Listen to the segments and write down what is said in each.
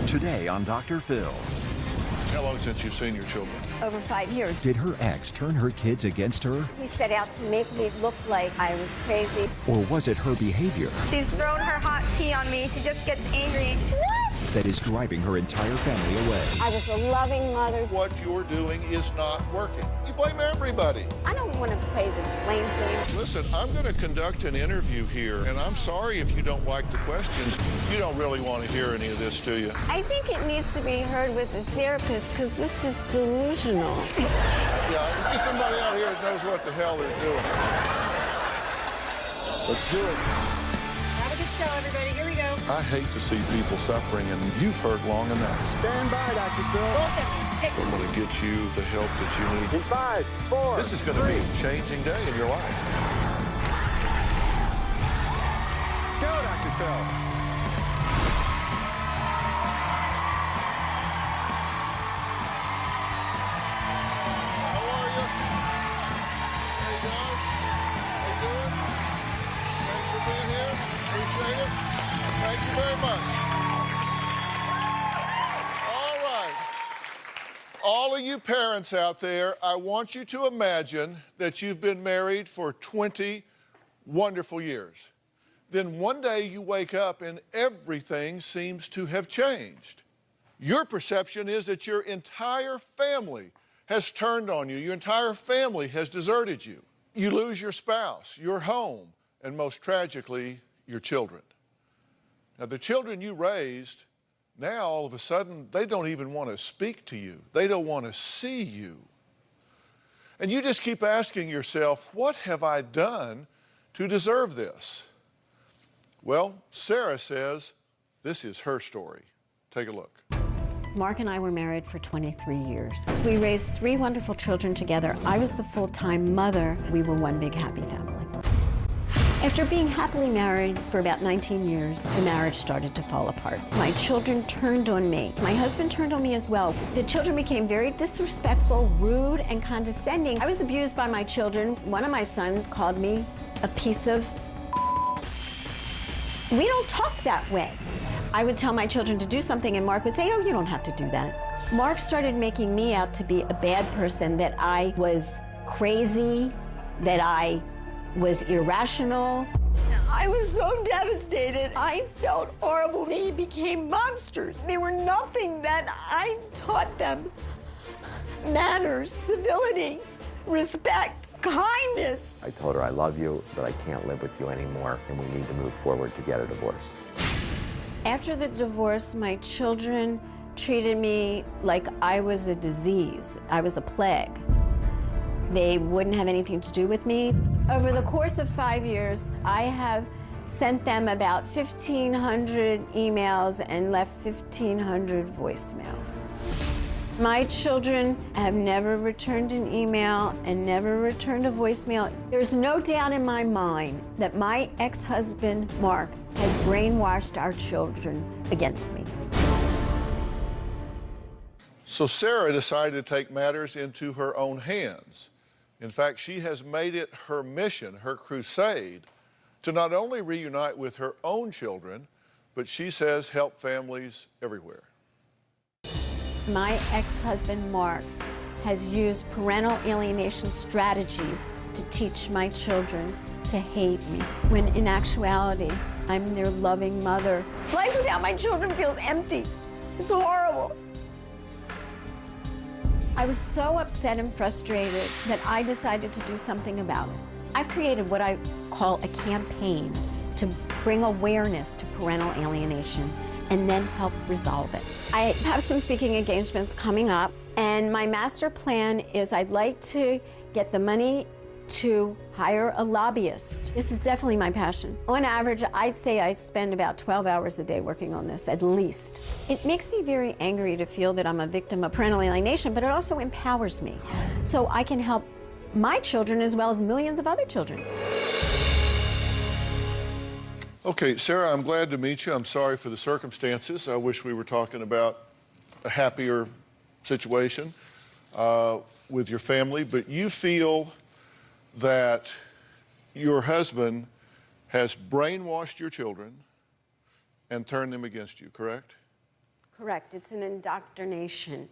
Today on Dr. Phil. How long since you've seen your children? Over 5 years. Did her ex turn her kids against her? He set out to make me look like I was crazy. Or was it her behavior She's thrown her hot tea on me. She just gets angry. that is driving her entire family away? I was a loving mother. What you're doing is not working. You blame everybody. I don't want to play this blame game. Listen, I'm going to conduct an interview here, and I'm sorry if you don't like the questions. You don't really want to hear any of this, do you? I think it needs to be heard with a therapist because this is delusional. Yeah, let's get somebody out here that knows what the hell they're doing. Let's do it. Have a good show, everybody. Here we go. I hate to see people suffering, and you've heard long enough. Stand by, Dr. Phill. Wilson, take I'm going to get you the help that you need. In 5, 4, This is going to be a changing day in your life. Go, Dr. Phill. How are you? Hey, guys. How you doing? Thanks for being here. Appreciate it. Thank you very much. All right. All of you parents out there, I want you to imagine that you've been married for 20 wonderful years. Then one day you wake up and everything seems to have changed. Your perception is that your entire family has turned on you. Your entire family has deserted you. You lose your spouse, your home, and most tragically, your children. Now, the children you raised, now all of a sudden, they don't even want to speak to you. They don't want to see you. And you just keep asking yourself, what have I done to deserve this? Well, Sarah says this is her story. Take a look. Mark and I were married for 23 years. We raised 3 wonderful children together. I was the full-time mother. We were one big happy family. After being happily married for about 19 years, the marriage started to fall apart. My children turned on me. My husband turned on me as well. The children became very disrespectful, rude, and condescending. I was abused by my children. One of my sons called me a piece of... We don't talk that way. I would tell my children to do something and Mark would say, oh, you don't have to do that. Mark started making me out to be a bad person, that I was crazy, that I was irrational. I was so devastated. I felt horrible. They became monsters. They were nothing that I taught them. Manners, civility, respect, kindness. I told her I love you, but I can't live with you anymore, and we need to move forward to get a divorce. After the divorce, my children treated me like I was a disease. I was a plague. They wouldn't have anything to do with me. Over the course of 5 years, I have sent them about 1,500 emails and left 1,500 voicemails. My children have never returned an email and never returned a voicemail. There's no doubt in my mind that my ex-husband, Mark, has brainwashed our children against me. So Sarah decided to take matters into her own hands. In fact, she has made it her mission, her crusade, to not only reunite with her own children, but she says help families everywhere. My ex-husband, Mark, has used parental alienation strategies to teach my children to hate me, when in actuality, I'm their loving mother. Life without my children feels empty. It's horrible. I was so upset and frustrated that I decided to do something about it. I've created what I call a campaign to bring awareness to parental alienation and then help resolve it. I have some speaking engagements coming up, and my master plan is I'd like to get the money to hire a lobbyist. This is definitely my passion. On average, I'd say I spend about 12 hours a day working on this, at least. It makes me very angry to feel that I'm a victim of parental alienation, but it also empowers me, so I can help my children as well as millions of other children. Okay, Sarah, I'm glad to meet you. I'm sorry for the circumstances. I wish we were talking about a happier situation with your family, but you feel that your husband has brainwashed your children and turned them against you, correct? Correct. It's an indoctrination.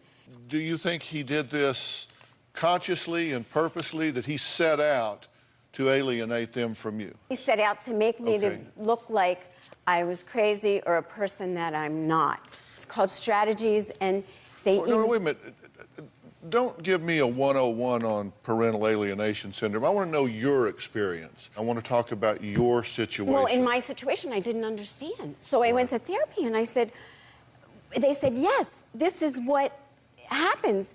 Do you think he did this consciously and purposely, that he set out to alienate them from you? He set out to make me to look like I was crazy or a person that I'm not. It's called strategies, and they... No, wait a minute. Don't give me a 101 on parental alienation syndrome. I want to know your experience. I want to talk about your situation. Well, in my situation, I didn't understand. So I went to therapy, and they said, yes, this is what happens.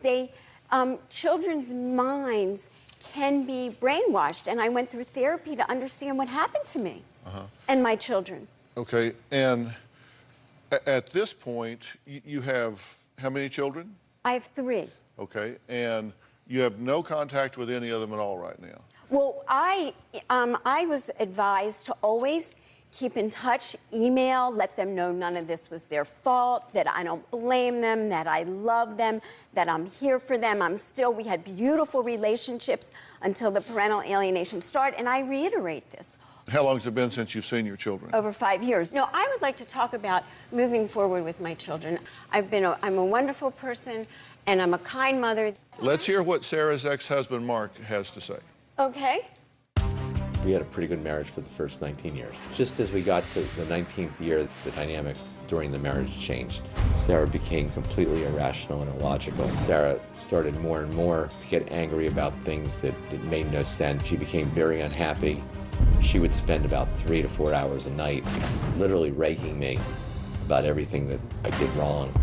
Children's minds can be brainwashed, and I went through therapy to understand what happened to me and my children. Okay, and at this point, you have how many children? I have 3. Okay, and you have no contact with any of them at all right now? Well, I was advised to always keep in touch, email, let them know none of this was their fault, that I don't blame them, that I love them, that I'm here for them. We had beautiful relationships until the parental alienation started, and I reiterate this. How long has it been since you've seen your children? Over 5 years. No, I would like to talk about moving forward with my children. I'm a wonderful person, and I'm a kind mother. Let's hear what Sarah's ex-husband, Mark, has to say. Okay. We had a pretty good marriage for the first 19 years. Just as we got to the 19th year, the dynamics during the marriage changed. Sarah became completely irrational and illogical. Sarah started more and more to get angry about things that made no sense. She became very unhappy. She would spend about 3 to 4 hours a night literally raking me about everything that I did wrong.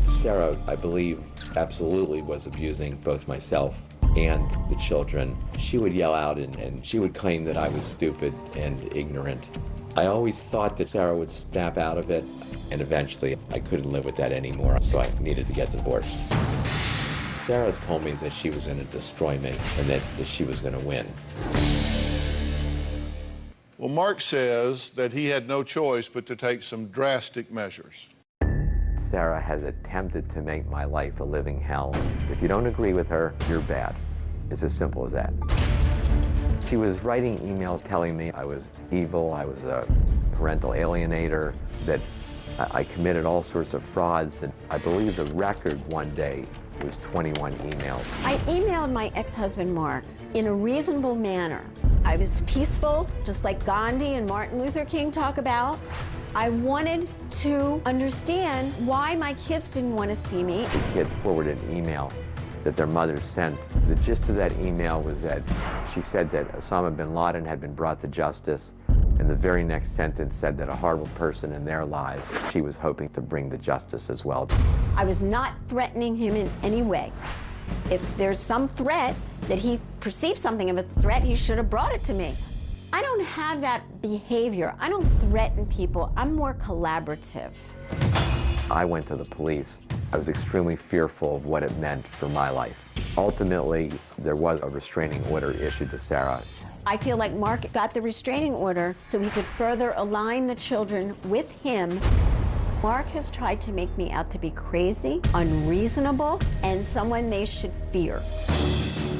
Sarah, I believe, absolutely was abusing both myself and the children. She would yell out and she would claim that I was stupid and ignorant. I always thought that Sarah would snap out of it, and eventually I couldn't live with that anymore, so I needed to get divorced. Sarah told me that she was going to destroy me and that she was going to win. Well, Mark says that he had no choice but to take some drastic measures. Sarah has attempted to make my life a living hell. If you don't agree with her, you're bad. It's as simple as that. She was writing emails telling me I was evil, I was a parental alienator, that I committed all sorts of frauds, and I believe the record one day was 21 emails. I emailed my ex-husband, Mark, in a reasonable manner. I was peaceful, just like Gandhi and Martin Luther King talk about. I wanted to understand why my kids didn't want to see me. The kids forwarded an email that their mother sent. The gist of that email was that she said that Osama bin Laden had been brought to justice, and the very next sentence said that a horrible person in their lives she was hoping to bring to justice as well. I was not threatening him in any way. If there's some threat, that he perceived something of a threat, he should have brought it to me. I don't have that behavior. I don't threaten people. I'm more collaborative. I went to the police. I was extremely fearful of what it meant for my life. Ultimately, there was a restraining order issued to Sarah. I feel like Mark got the restraining order so he could further align the children with him. Mark has tried to make me out to be crazy, unreasonable, and someone they should fear.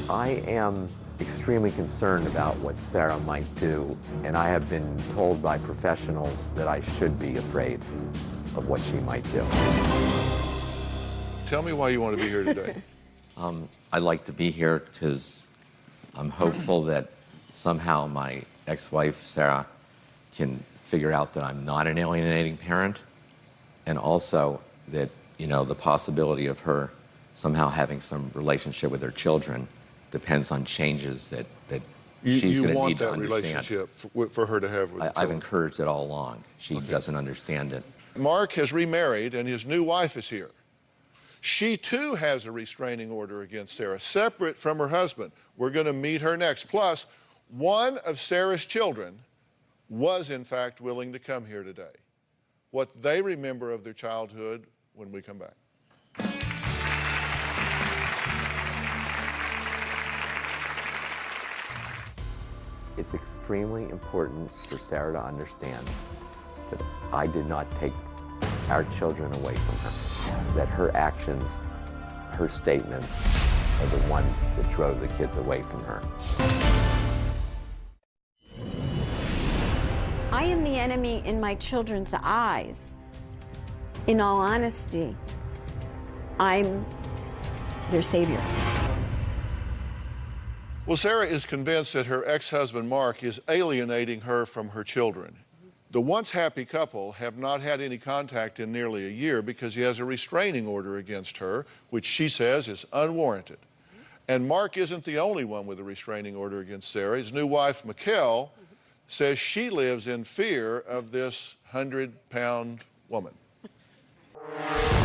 I am extremely concerned about what Sarah might do, and I have been told by professionals that I should be afraid of what she might do. Tell me why you want to be here today. I'd like to be here because I'm hopeful that somehow my ex-wife, Sarah, can figure out that I'm not an alienating parent, and also that, you know, the possibility of her somehow having some relationship with her children depends on changes that she's going to need to understand. You want that relationship for her to have with I've encouraged it all along. She doesn't understand it. Mark has remarried, and his new wife is here. She, too, has a restraining order against Sarah, separate from her husband. We're going to meet her next. Plus, one of Sarah's children was, in fact, willing to come here today. What they remember of their childhood when we come back. It's extremely important for Sarah to understand that I did not take our children away from her, that her actions, her statements are the ones that drove the kids away from her. I am the enemy in my children's eyes. In all honesty, I'm their savior. Well, Sarah is convinced that her ex-husband, Mark, is alienating her from her children. The once happy couple have not had any contact in nearly a year because he has a restraining order against her, which she says is unwarranted. And Mark isn't the only one with a restraining order against Sarah. His new wife, Phill, says she lives in fear of this 100-pound woman.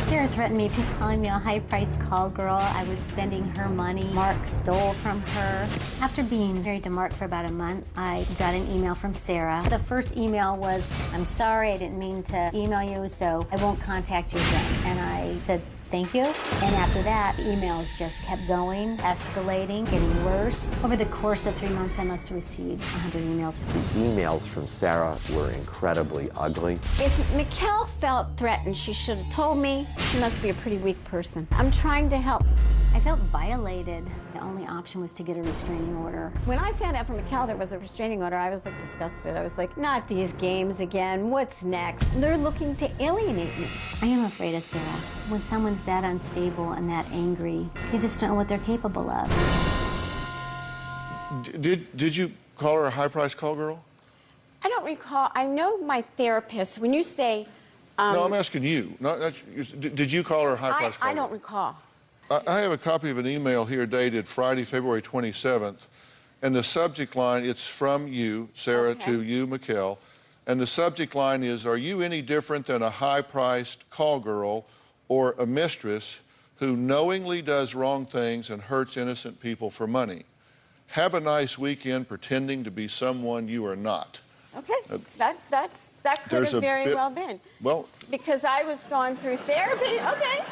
Sarah threatened me, calling me a high-priced call girl. I was spending her money. Mark stole from her. After being married to Mark for about a month, I got an email from Sarah. The first email was, "I'm sorry, I didn't mean to email you, so I won't contact you again." And I said, "Thank you." And after that, emails just kept going, escalating, getting worse. Over the course of 3 months, I must have received 100 emails. The emails from Sarah were incredibly ugly. If Phill felt threatened, she should have told me. She must be a pretty weak person. I'm trying to help. I felt violated. The only option was to get a restraining order. When I found out from Phill there was a restraining order, I was like disgusted. I was like, not these games again. What's next? They're looking to alienate me. I am afraid of Sarah. When someone's that unstable and that angry, you just don't know what they're capable of. Did you call her a high-priced call girl? I don't recall. I know my therapist, when you say... no, I'm asking you. Did you call her a high-priced call girl? I don't recall. I have a copy of an email here dated Friday, February 27th, and the subject line, it's from you, Sarah, to you, Phill, and the subject line is, "Are you any different than a high-priced call girl or a mistress who knowingly does wrong things and hurts innocent people for money? Have a nice weekend pretending to be someone you are not." Okay, that could have very well been. Well, because I was going through therapy. Okay.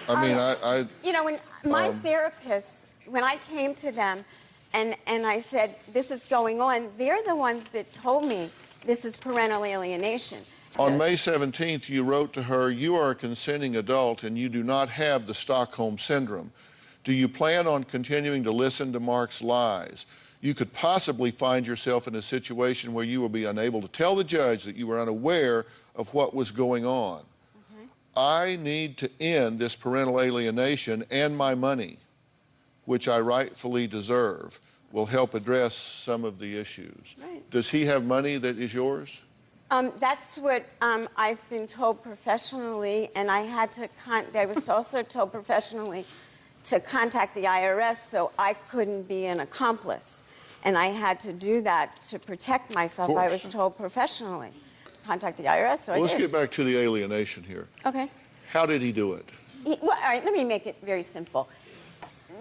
I mean, you know, when my therapist, when I came to them and I said, this is going on, they're the ones that told me this is parental alienation. On May 17th, you wrote to her, "You are a consenting adult and you do not have the Stockholm Syndrome. Do you plan on continuing to listen to Mark's lies? You could possibly find yourself in a situation where you will be unable to tell the judge that you were unaware of what was going on. I need to end this parental alienation, and my money, which I rightfully deserve, will help address some of the issues." Right. Does he have money that is yours? That's what I've been told professionally, and I was also told professionally to contact the IRS so I couldn't be an accomplice. And I had to do that to protect myself. I was told professionally to contact the IRS, so I did. Let's get back to the alienation here. Okay. How did he do it? Well, all right, let me make it very simple.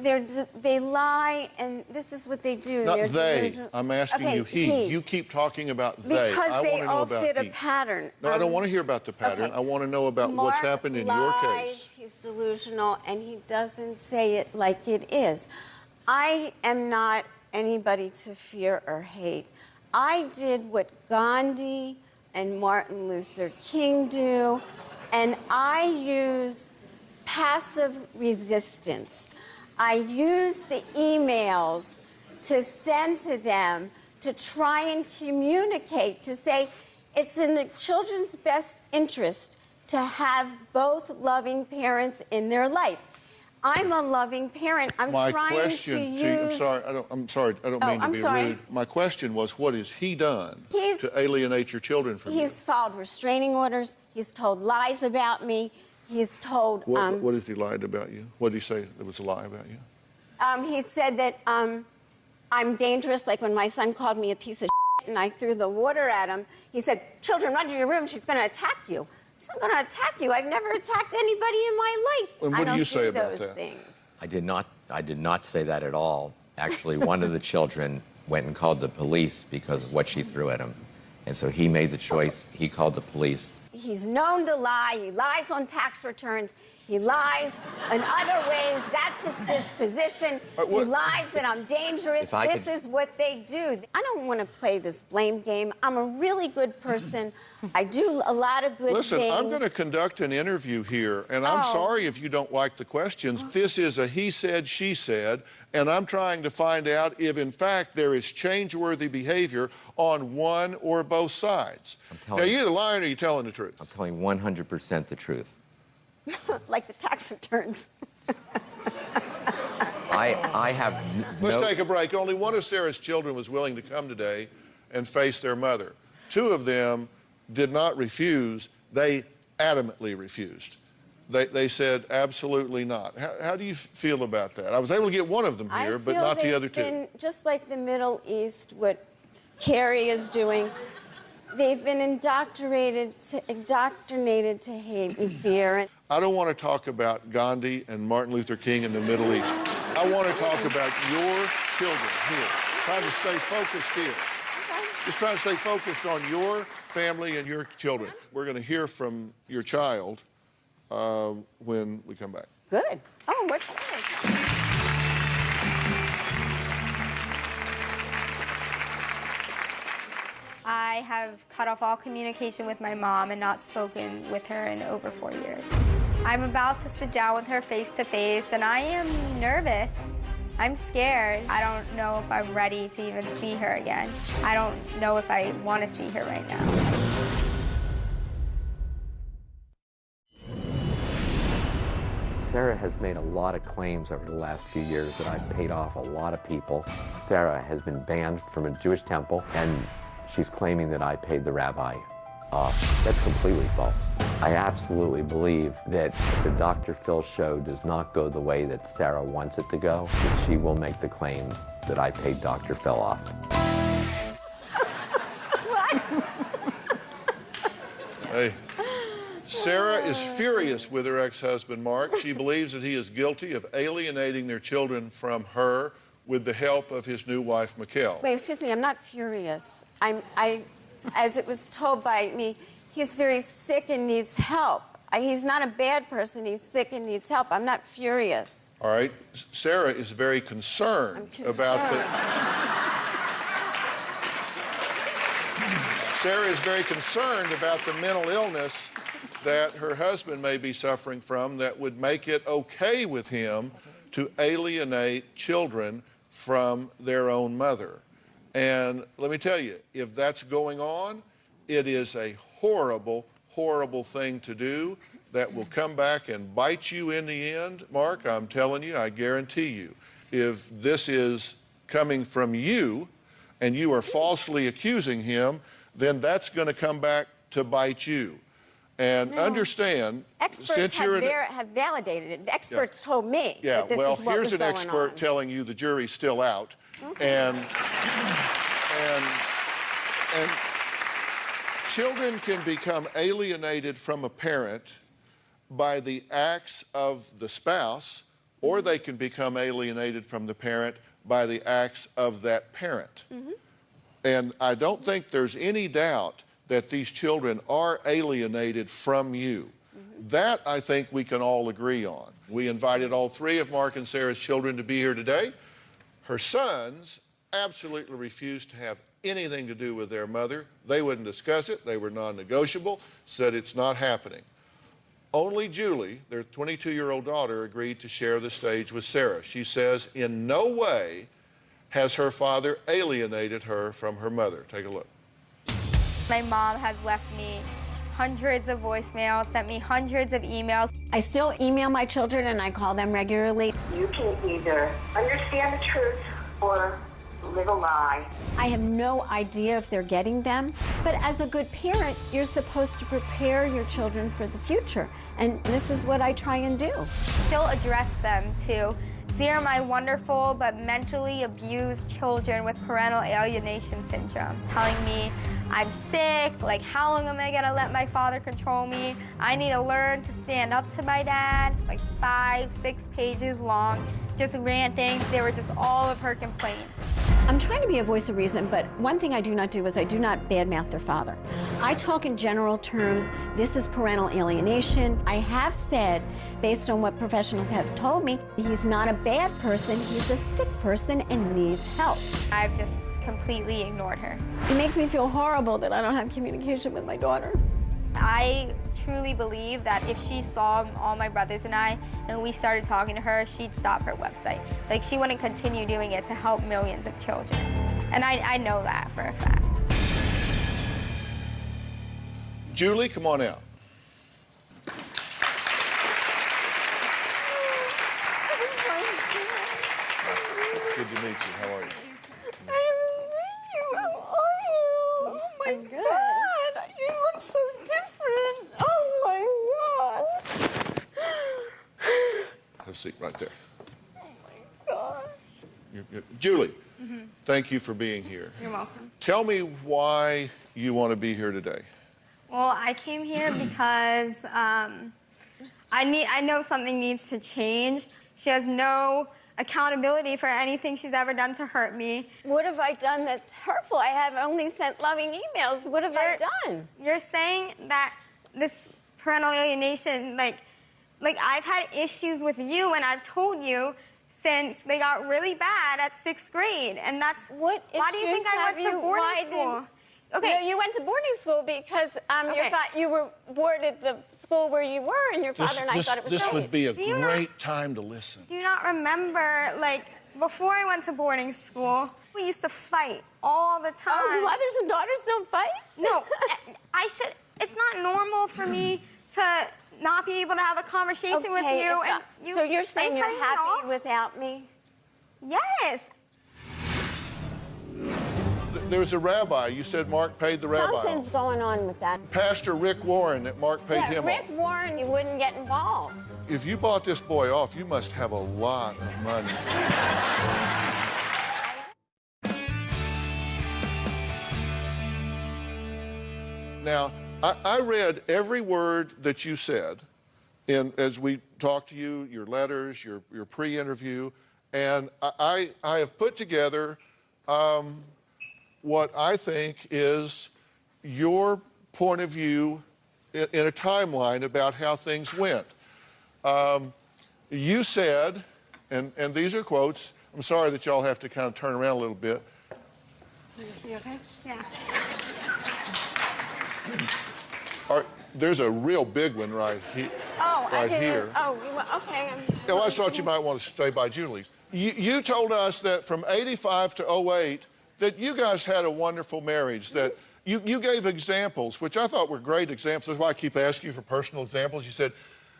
They lie, and this is what they do. Not they. I'm asking you he. You keep talking about they. Because I they want to know all about fit a he. pattern. No, I don't want to hear about the pattern. Okay. I want to know about what's happened in your case. He's delusional, and he doesn't say it like it is. I am not anybody to fear or hate. I did what Gandhi and Martin Luther King do, and I use passive resistance. I use the emails to send to them to try and communicate, to say it's in the children's best interest to have both loving parents in their life. I'm a loving parent. I'm trying to use... I'm sorry, I don't mean to be rude. My question was, what has he done to alienate your children from you? He's filed restraining orders. He's told lies about me. He's told... What has he lied about you? What did he say that was a lie about you? He said that I'm dangerous, like when my son called me a piece of shit and I threw the water at him. He said, "Children, run to your room. She's going to attack you." He's not going to attack you. I've never attacked anybody in my life. And what do you say about those that? Things. I did not say that at all. Actually, one of the children went and called the police because of what she threw at him. And so he made the choice. He called the police. He's known to lie. He lies on tax returns. He lies in other ways. That's his disposition. He lies that I'm dangerous. This is what they do. I don't want to play this blame game. I'm a really good person. I do a lot of good things. Listen, I'm going to conduct an interview here, and I'm sorry if you don't like the questions. This is a he said, she said, and I'm trying to find out if, in fact, there is change-worthy behavior on one or both sides. Now, you're either lying or you're telling the truth. I'm telling 100% the truth. Like the tax returns. I have Let's take a break. Only one of Sarah's children was willing to come today and face their mother. Two of them did not refuse. They adamantly refused. They said absolutely not. How do you feel about that? I was able to get one of them here, but not the other two. Been, just like the Middle East, what Carrie is doing, they've been indoctrinated to hate and fear. I don't want to talk about Gandhi and Martin Luther King in the Middle East. I want to talk about your children here. Trying to stay focused here. Just trying to stay focused on your family and your children. We're going to hear from your child when we come back. Good. Oh, what's that? I have cut off all communication with my mom and not spoken with her in over 4 years. I'm about to sit down with her face to face, and I am nervous. I'm scared. I don't know if I'm ready to even see her again. I don't know if I want to see her right now. Sarah has made a lot of claims over the last few years that I've paid off a lot of people. Sarah has been banned from a Jewish temple, and she's claiming that I paid the rabbi off. That's completely false. I absolutely believe that if the Dr. Phill show does not go the way that Sarah wants it to go, that she will make the claim that I paid Dr. Phill off. What? Hey. Sarah is furious with her ex-husband, Mark. She believes that he is guilty of alienating their children from her with the help of his new wife, Mikkel. Wait, excuse me, I'm not furious. As it was told by me, he's very sick and needs help. He's not a bad person, he's sick and needs help. I'm not furious. All right, Sarah is very concerned about the... Sarah is very concerned about the mental illness that her husband may be suffering from that would make it okay with him to alienate children from their own mother. And let me tell you, if that's going on, it is a horrible, horrible thing to do that will come back and bite you in the end. Mark, I'm telling you, I guarantee you, if this is coming from you and you are falsely accusing him, then that's going to come back to bite you. And understand, experts since you're have validated it. Experts told me that this well, is what here's was an going expert on. telling you the jury's still out. Okay. And children can become alienated from a parent by the acts of the spouse, or they can become alienated from the parent by the acts of that parent. And I don't think there's any doubt that these children are alienated from you. That, I think, we can all agree on. We invited all three of Mark and Sarah's children to be here today. Her sons absolutely refused to have anything to do with their mother. They wouldn't discuss it. They were non-negotiable, said it's not happening. Only Julie, their 22-year-old daughter, agreed to share the stage with Sarah. She says in no way has her father alienated her from her mother. Take a look. My mom has left me hundreds of voicemails, sent me hundreds of emails. I still email my children and I call them regularly. You can either understand the truth or live a lie. I have no idea if they're getting them, but as a good parent, you're supposed to prepare your children for the future, and this is what I try and do. She'll address them to these are my wonderful but mentally abused children with parental alienation syndrome, telling me I'm sick, like how long am I gonna let my father control me? I need to learn to stand up to my dad, like 5, 6 pages long, just ranting. They were just all of her complaints. I'm trying to be a voice of reason, but one thing I do not do is I do not badmouth their father. I talk in general terms. This is parental alienation. I have said, based on what professionals have told me, he's not a bad person, he's a sick person and needs help. I've just completely ignored her. It makes me feel horrible that I don't have communication with my daughter. I truly believe that if she saw all my brothers and I, and we started talking to her, she'd stop her website. Like, she wouldn't continue doing it to help millions of children. And I know that for a fact. Julie, come on out. Good to meet you. How are you? Oh my God, you look so different. Oh my God. Have a seat right there. Oh my God. Julie, thank you for being here. You're welcome. Tell me why you want to be here today. Well, I came here because I know something needs to change. She has no accountability for anything she's ever done to hurt me. What have I done that's hurtful? I have only sent loving emails. What have I done? You're saying that this parental alienation, like I've had issues with you, and I've told you since they got really bad at 6th grade, and that's what. Why do you think I went to boarding school? Okay, you went to boarding school because you were bored at the school where you were, and your father and I thought it was This great. would be a great time to listen. Do you not remember, like, before I went to boarding school, we used to fight all the time. Oh, mothers and daughters don't fight? No, it's not normal for me to not be able to have a conversation with you. So you're saying you're happy without me? Yes. There was a rabbi. You said Mark paid the rabbi Something's off. going on with that. Pastor Rick Warren, that Mark paid him Rick off. Warren, he wouldn't get involved. If you bought this boy off, you must have a lot of money. Now, I read every word that you said as we talked to you, your letters, your pre-interview, and I have put together what I think is your point of view in a timeline about how things went. You said, and these are quotes, I'm sorry that y'all have to kind of turn around a little bit. You okay? Yeah. There's a real big one right here. Oh, right here. Oh, okay. Well, I thought you might want to stay by Julie's. You told us that from 85 to 08, that you guys had a wonderful marriage, that you gave examples, which I thought were great examples. That's why I keep asking you for personal examples. You said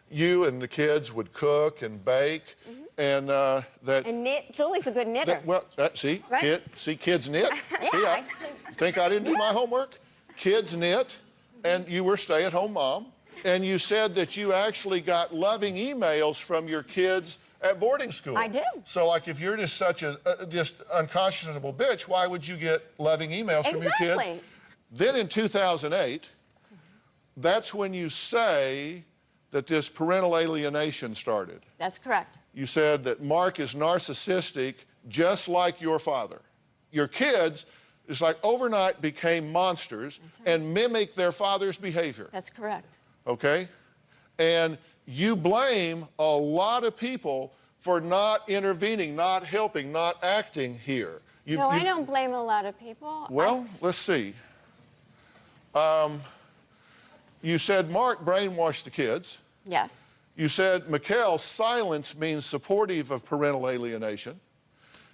you and the kids would cook and bake, and that... And knit. Julie's a good knitter. See, right? kids knit. Yeah, See, I think I didn't do my homework? Kids knit, and you were stay-at-home mom, and you said that you actually got loving emails from your kids at boarding school. I do. So, like, if you're just such a just unconscionable bitch, why would you get loving emails from your kids? Then in 2008, that's when you say that this parental alienation started. That's correct. You said that Mark is narcissistic, just like your father. Your kids, it's like overnight became monsters and mimic their father's behavior. That's correct. Okay? And you blame a lot of people for not intervening, not helping, not acting here. I don't blame a lot of people. Well, let's see. You said Mark brainwashed the kids. Yes. You said Mikkel's silence means supportive of parental alienation.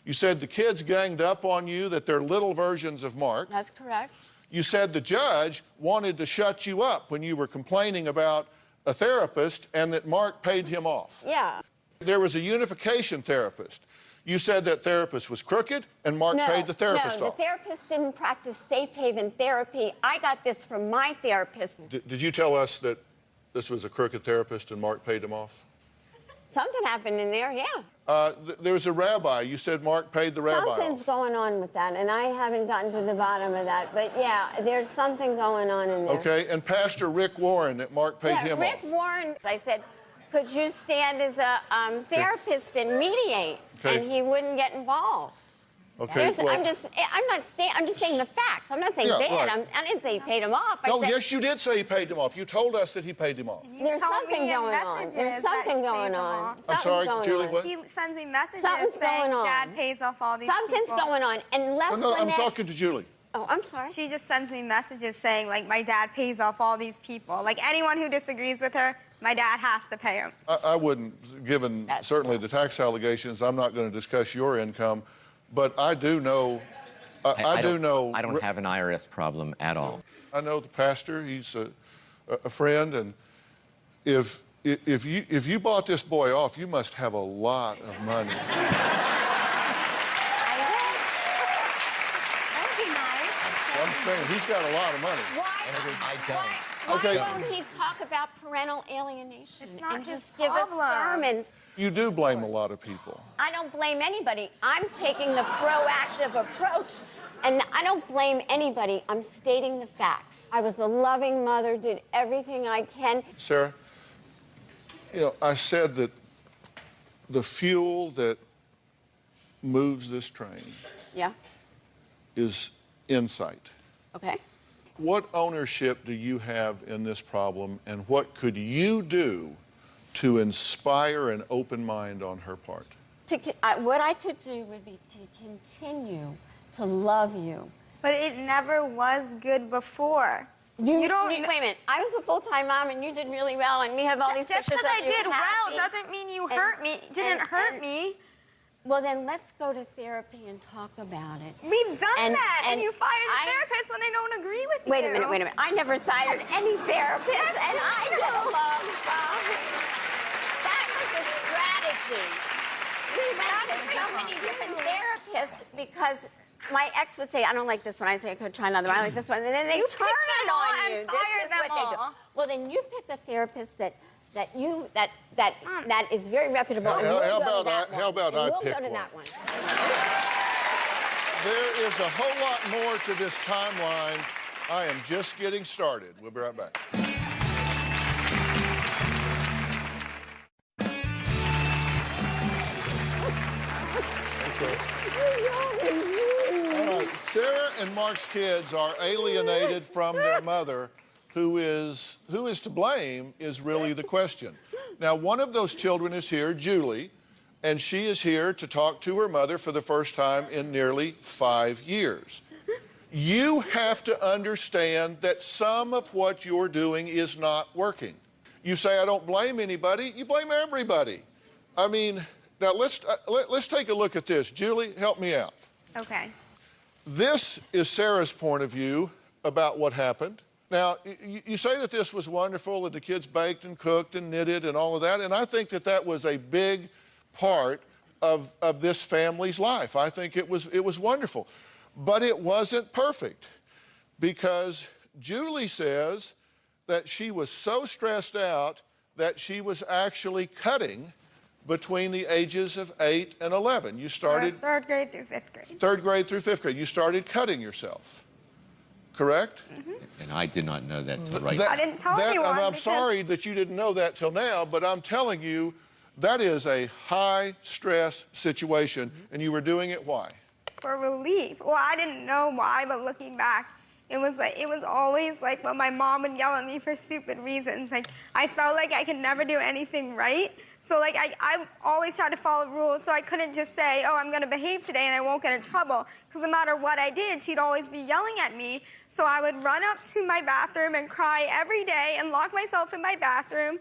You said the kids ganged up on you, that they're little versions of Mark. That's correct. You said the judge wanted to shut you up when you were complaining about a therapist and that Mark paid him off. Yeah. There was a unification therapist. You said that therapist was crooked and Mark paid the therapist off. No, the therapist didn't practice safe haven therapy. I got this from my therapist. Did you tell us that this was a crooked therapist and Mark paid him off? Something happened in there, yeah. There was a rabbi. You said Mark paid the rabbi off. Something's going on with that, and I haven't gotten to the bottom of that. But, yeah, there's something going on in there. Okay, and Pastor Rick Warren, that Mark paid him Rick off. Warren, I said, could you stand as a therapist and mediate? Okay. And he wouldn't get involved. Okay, I'm just saying the facts. I'm not saying Yeah, bad. right. I didn't say he paid him off. I No, said, yes, you did say he paid him off. You told us that he paid him off. There's something going on. There's something going on. I'm sorry, Julie, what? He sends me messages Something's saying going on. Dad pays off all these Something's people. going on. Unless No, I'm Lynette- talking to Julie. Oh, I'm sorry. She just sends me messages saying, like, my dad pays off all these people. Like, anyone who disagrees with her, my dad has to pay him. I wouldn't, given certainly the tax allegations, I'm not going to discuss your income, but I do know, I do know. I don't have an IRS problem at all. I know the pastor. He's a friend, and if you bought this boy off, you must have a lot of money. I'm saying he's got a lot of money. I don't. Okay. Why won't he talk about parental alienation It's not and his just give us problem. sermons? You do blame a lot of people. I don't blame anybody. I'm taking the proactive approach, and I don't blame anybody. I'm stating the facts. I was a loving mother, did everything I can. Sarah, you know, I said that the fuel that moves this train Yeah. is insight. Okay. What ownership do you have in this problem, and what could you do to inspire an open mind on her part? What I could do would be to continue to love you. But it never was good before. You don't. Wait a minute. I was a full-time mom, and you did really well, and we have all these Just pictures because of I you did happy. well doesn't mean you hurt me. Didn't hurt me. Well, then let's go to therapy and talk about it. We've done that, and you fired the I- therapist when they don't agree with you. Wait a minute. I never fired any therapist, and I get along fine. That was a strategy. We went to so many different therapists because my ex would say, I don't like this one. I'd say, I could try another one. I like this one. And then they You turn pick it them all on and you. fire This is them what they do. all. Well, then you pick a therapist that is very reputable. and we'll How go to about that how one. about I We'll pick go to one? that one. There is a whole lot more to this timeline. I am just getting started. We'll be right back. All right. Sarah and Mark's kids are alienated from their mother. Who is to blame is really the question. Now, one of those children is here, Julie, and she is here to talk to her mother for the first time in nearly 5 years. You have to understand that some of what you're doing is not working. You say, I don't blame anybody. You blame everybody. I mean, now let's take a look at this. Julie, help me out. Okay. This is Sarah's point of view about what happened. Now, you say that this was wonderful, and the kids baked and cooked and knitted and all of that, and I think that that was a big part of this family's life. I think it was wonderful. But it wasn't perfect, because Julie says that she was so stressed out that she was actually cutting between the ages of 8 and 11. You started... Third grade through fifth grade. Third grade through fifth grade. You started cutting yourself, correct? Mm-hmm. And I did not know that till right I didn't tell anyone And I'm because- sorry that you didn't know that till now, but I'm telling you, that is a high-stress situation, and you were doing it why? For relief. Well, I didn't know why, but looking back, it was always like when my mom would yell at me for stupid reasons. Like, I felt like I could never do anything right. So like I always tried to follow rules, so I couldn't just say, oh, I'm gonna behave today and I won't get in trouble. Because no matter what I did, she'd always be yelling at me. So I would run up to my bathroom and cry every day and lock myself in my bathroom.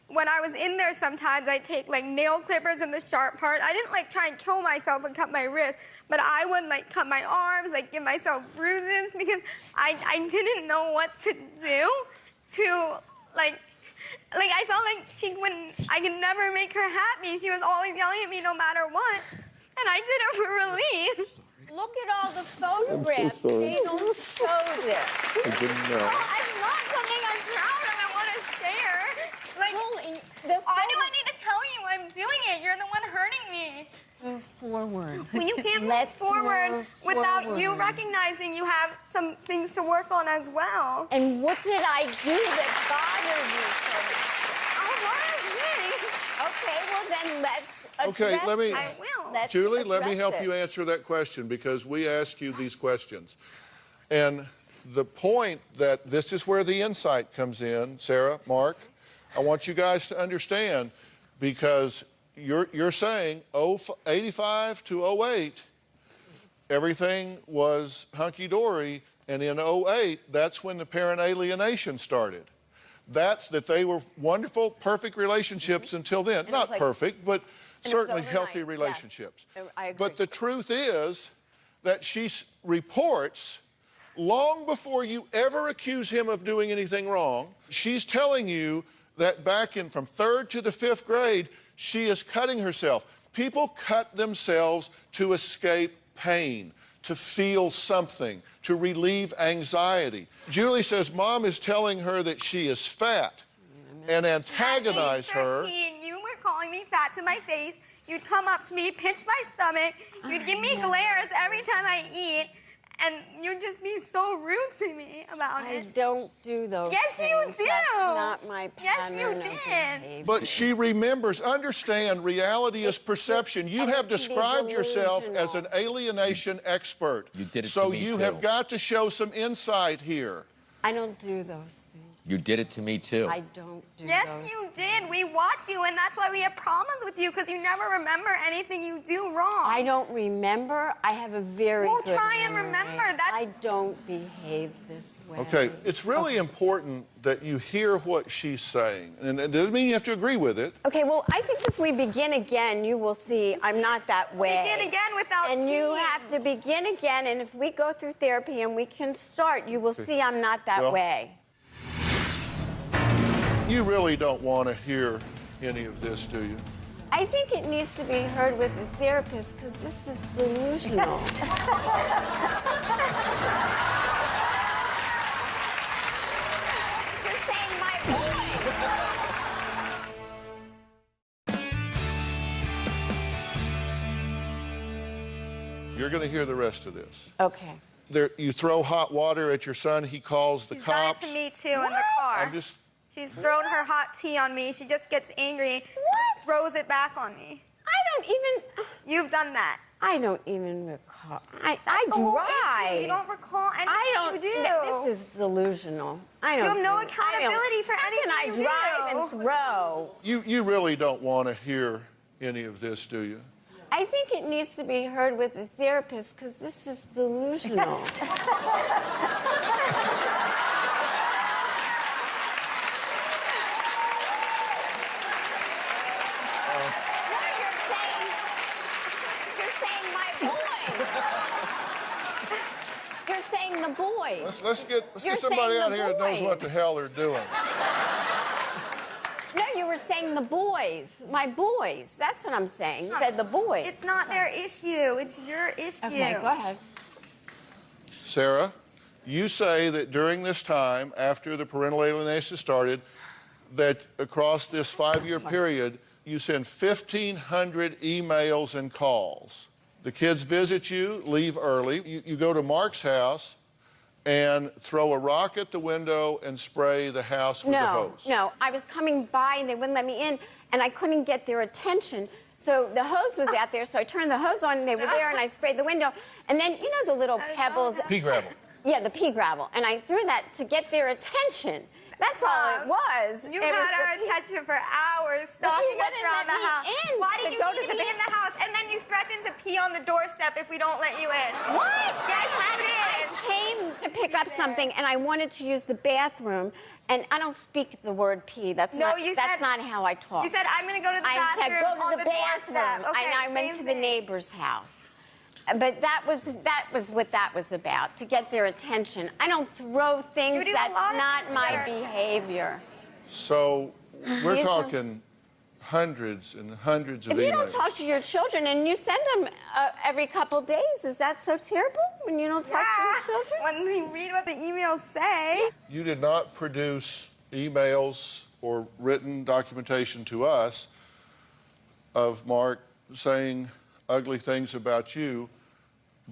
When I was in there, sometimes I'd take like nail clippers and the sharp part. I didn't like try and kill myself and cut my wrist, but I would like cut my arms, like give myself bruises, because I didn't know what to do to like I felt like I could never make her happy. She was always yelling at me no matter what, and I did it for relief. Look at all the photographs. They don't show this. I didn't know. Well, it's not something I'm proud of. I want to share. Like, why do I need to tell you I'm doing it? You're the one hurting me. Move forward. When you can't move Let's forward move without forward. you recognizing you have some things to work on as well. And what did I do that bothered you so much? Oh, what is me? Okay, well then let's Okay, address let me... I will. let's Julie, let me address help it. you answer that question because we ask you these questions. And the point that this is where the insight comes in, Sarah, Mark, I want you guys to understand because you're saying 85 to 08, everything was hunky-dory, and in 08, that's when the parent alienation started. That's that they were wonderful, perfect relationships until then. Not like- perfect, but certainly overnight, healthy yes. relationships. I agree. But the truth is that she reports long before you ever accuse him of doing anything wrong, she's telling you that back in from 3rd to the 5th grade, she is cutting herself. People cut themselves to escape pain, to feel something, to relieve anxiety. Julie says mom is telling her that she is fat and antagonize her. At age 13, you were calling me fat to my face. You'd come up to me, pinch my stomach. You'd give me glares every time I eat. And you'd just be so rude to me about it. I don't do those Yes, things. you do. That's not my Yes, pattern you of did. behavior. But she remembers, understand, reality is perception. You I have have to be described yourself as an delusional. alienation expert. You did it so to me, you too. have got to show some insight here. I don't do those things. You did it to me, too. I don't do Yes, those. you did. We watch you, and that's why we have problems with you, because you never remember anything you do wrong. I don't remember. I have a very Well, good try and memory. remember. That's- I don't behave this way. Okay, it's really important that you hear what she's saying. And it doesn't mean you have to agree with it. Okay, well, I think if we begin again, you will see I'm not that way. Begin again without And you cheating. have to begin again, and if we go through therapy and we can start, you will see I'm not that Well- way. You really don't want to hear any of this, do you? I think it needs to be heard with a therapist because this is delusional. You're saying my You're going to hear the rest of this. Okay. You throw hot water at your son, he calls the She's cops. done it to me, too, in the car. I'm just She's thrown her hot tea on me. She just gets angry, throws it back on me. I don't even. You've done that. I don't even recall. I The whole issue. drive. You don't recall anything I don't. you do. This is delusional. I don't. You have no do- accountability for How anything can I you drive do? and throw? you really don't want to hear any of this, do you? I think it needs to be heard with a therapist because this is delusional. You're saying my boys. You're saying the boys. Let's get You're somebody saying out the here that knows boys. what the hell they're doing. No, you were saying the boys. My boys. That's what I'm saying. You said the boys. It's not their issue. It's your issue. Okay, go ahead. Sarah, you say that during this time, after the parental alienation started, that across this 5-year period, you send 1,500 emails and calls. The kids visit you, leave early. You go to Mark's house and throw a rock at the window and spray the house with the hose. No, I was coming by and they wouldn't let me in, and I couldn't get their attention. So the hose was out there, so I turned the hose on, and they were there, and I sprayed the window. And then, you know the little pebbles? Pea gravel. Yeah, the pea gravel. And I threw that to get their attention. That's all it was. You It was had our the- attention for hours, But you stalking us wouldn't around let the me house. in Why to did you go need to to the be in the house? And then you threatened to pee on the doorstep if we don't let you in. What? Yes, you did. I came to pick up something, and I wanted to use the bathroom, and I don't speak the word pee. That's No, not. you that's said- not how I talk. You said, I'm going to go to the I bathroom said, go on to the bathroom. doorstep. Okay, and I went same to the thing. neighbor's house. But that was what that was about, to get their attention. I don't throw things. You do a That's lot of not things my that are- behavior. So we're These are- talking hundreds and hundreds of If emails. you don't talk to your children and you send them every couple days, is that so terrible when you don't talk to your children? When we read what the emails say. You did not produce emails or written documentation to us of Mark saying ugly things about you,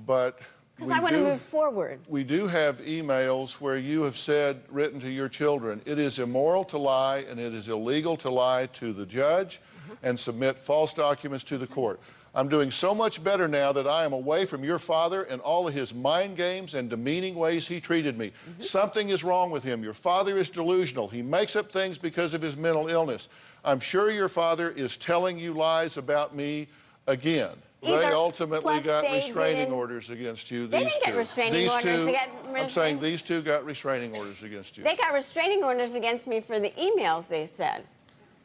but Because I want to move forward. we do have emails where you have said, written to your children, it is immoral to lie and it is illegal to lie to the judge and submit false documents to the court. I'm doing so much better now that I am away from your father and all of his mind games and demeaning ways he treated me. Something is wrong with him. Your father is delusional. He makes up things because of his mental illness. I'm sure your father is telling you lies about me again. They ultimately got restraining orders against you. They didn't get restraining orders. I'm saying these two got restraining orders against you. They got restraining orders against me for the emails, they said.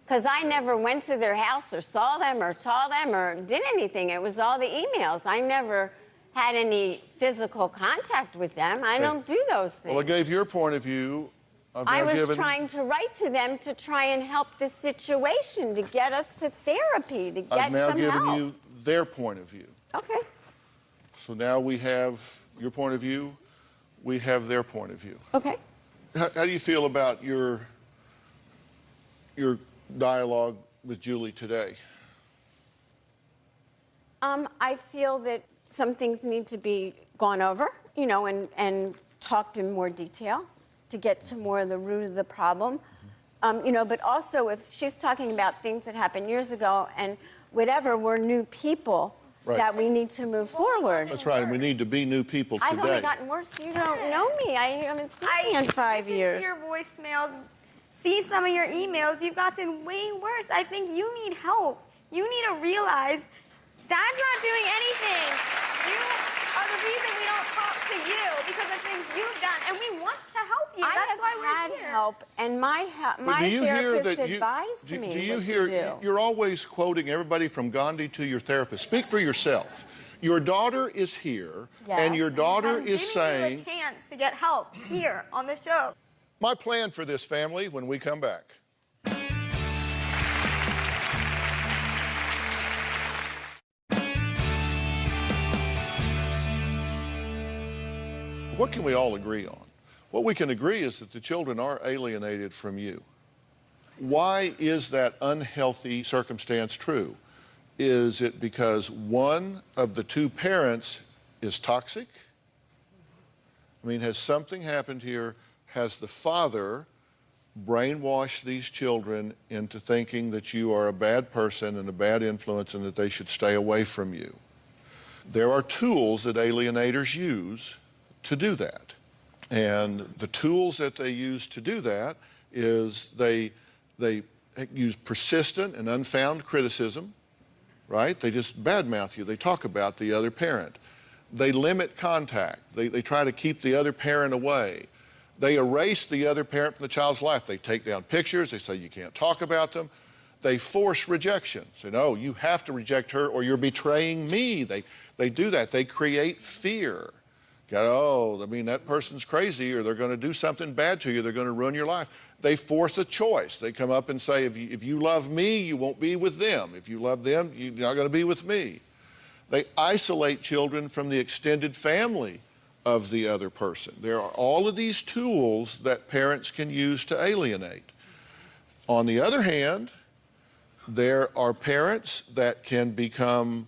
Because I never went to their house or saw them or did anything. It was all the emails. I never had any physical contact with them. I don't do those things. Well, I gave your point of view. I was trying to write to them to try and help the situation, to get us to therapy, to get some help. I've now given you their point of view. Okay. So now we have your point of view, we have their point of view. Okay. How do you feel about your dialogue with Julie today? I feel that some things need to be gone over, and talked in more detail to get to more of the root of the problem. But also if she's talking about things that happened years ago and whatever, we're new people that we need to move forward. That's right, and we need to be new people today. I've only gotten worse. You don't know me. I haven't seen you in 5 years. Your voicemails, see some of your emails, you've gotten way worse. I think you need help. You need to realize Dad's not doing anything. You are the reason we don't talk to you because of things you've done, and we want to help you. That's why we're here. Help, and my therapist advised me do you hear? You're always quoting everybody from Gandhi to your therapist. Speak for yourself. Your daughter is here, and your daughter is saying, I'm giving you a chance to get help here on the show. My plan for this family when we come back. What can we all agree on? What we can agree is that the children are alienated from you. Why is that unhealthy circumstance true? Is it because one of the two parents is toxic? I mean, has something happened here? Has the father brainwashed these children into thinking that you are a bad person and a bad influence and that they should stay away from you? There are tools that alienators use to do that. And the tools that they use to do that is they use persistent and unfounded criticism, right? They just badmouth you. They talk about the other parent. They limit contact. They try to keep the other parent away. They erase the other parent from the child's life. They take down pictures. They say you can't talk about them. They force rejection. Say, no, you have to reject her or you're betraying me. They do that. They create fear. That person's crazy or they're going to do something bad to you. They're going to ruin your life. They force a choice. They come up and say, if you love me, you won't be with them. If you love them, you're not going to be with me. They isolate children from the extended family of the other person. There are all of these tools that parents can use to alienate. On the other hand, there are parents that can become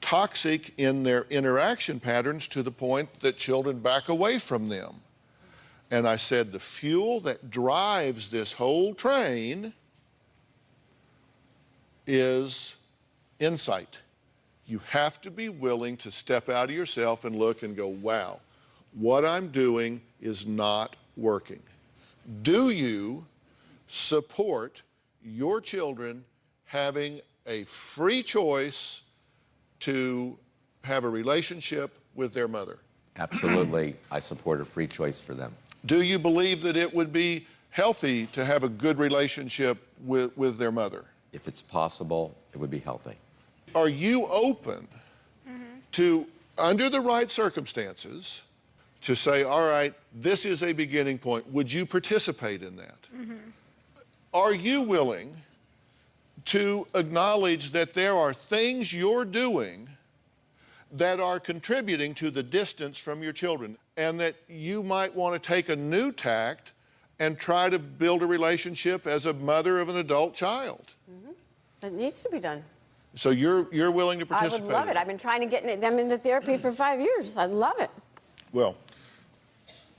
toxic in their interaction patterns to the point that children back away from them. And I said the fuel that drives this whole train is insight. You have to be willing to step out of yourself and look and go, wow, what I'm doing is not working. Do you support your children having a free choice to have a relationship with their mother? Absolutely. I support a free choice for them. Do you believe that it would be healthy to have a good relationship with their mother? If it's possible, it would be healthy. Are you open to, under the right circumstances, to say, all right, this is a beginning point. Would you participate in that? Are you willing to acknowledge that there are things you're doing that are contributing to the distance from your children and that you might want to take a new tact and try to build a relationship as a mother of an adult child? It needs to be done. So you're willing to participate? I would love it. I've been trying to get them into therapy for 5 years. I love it. Well,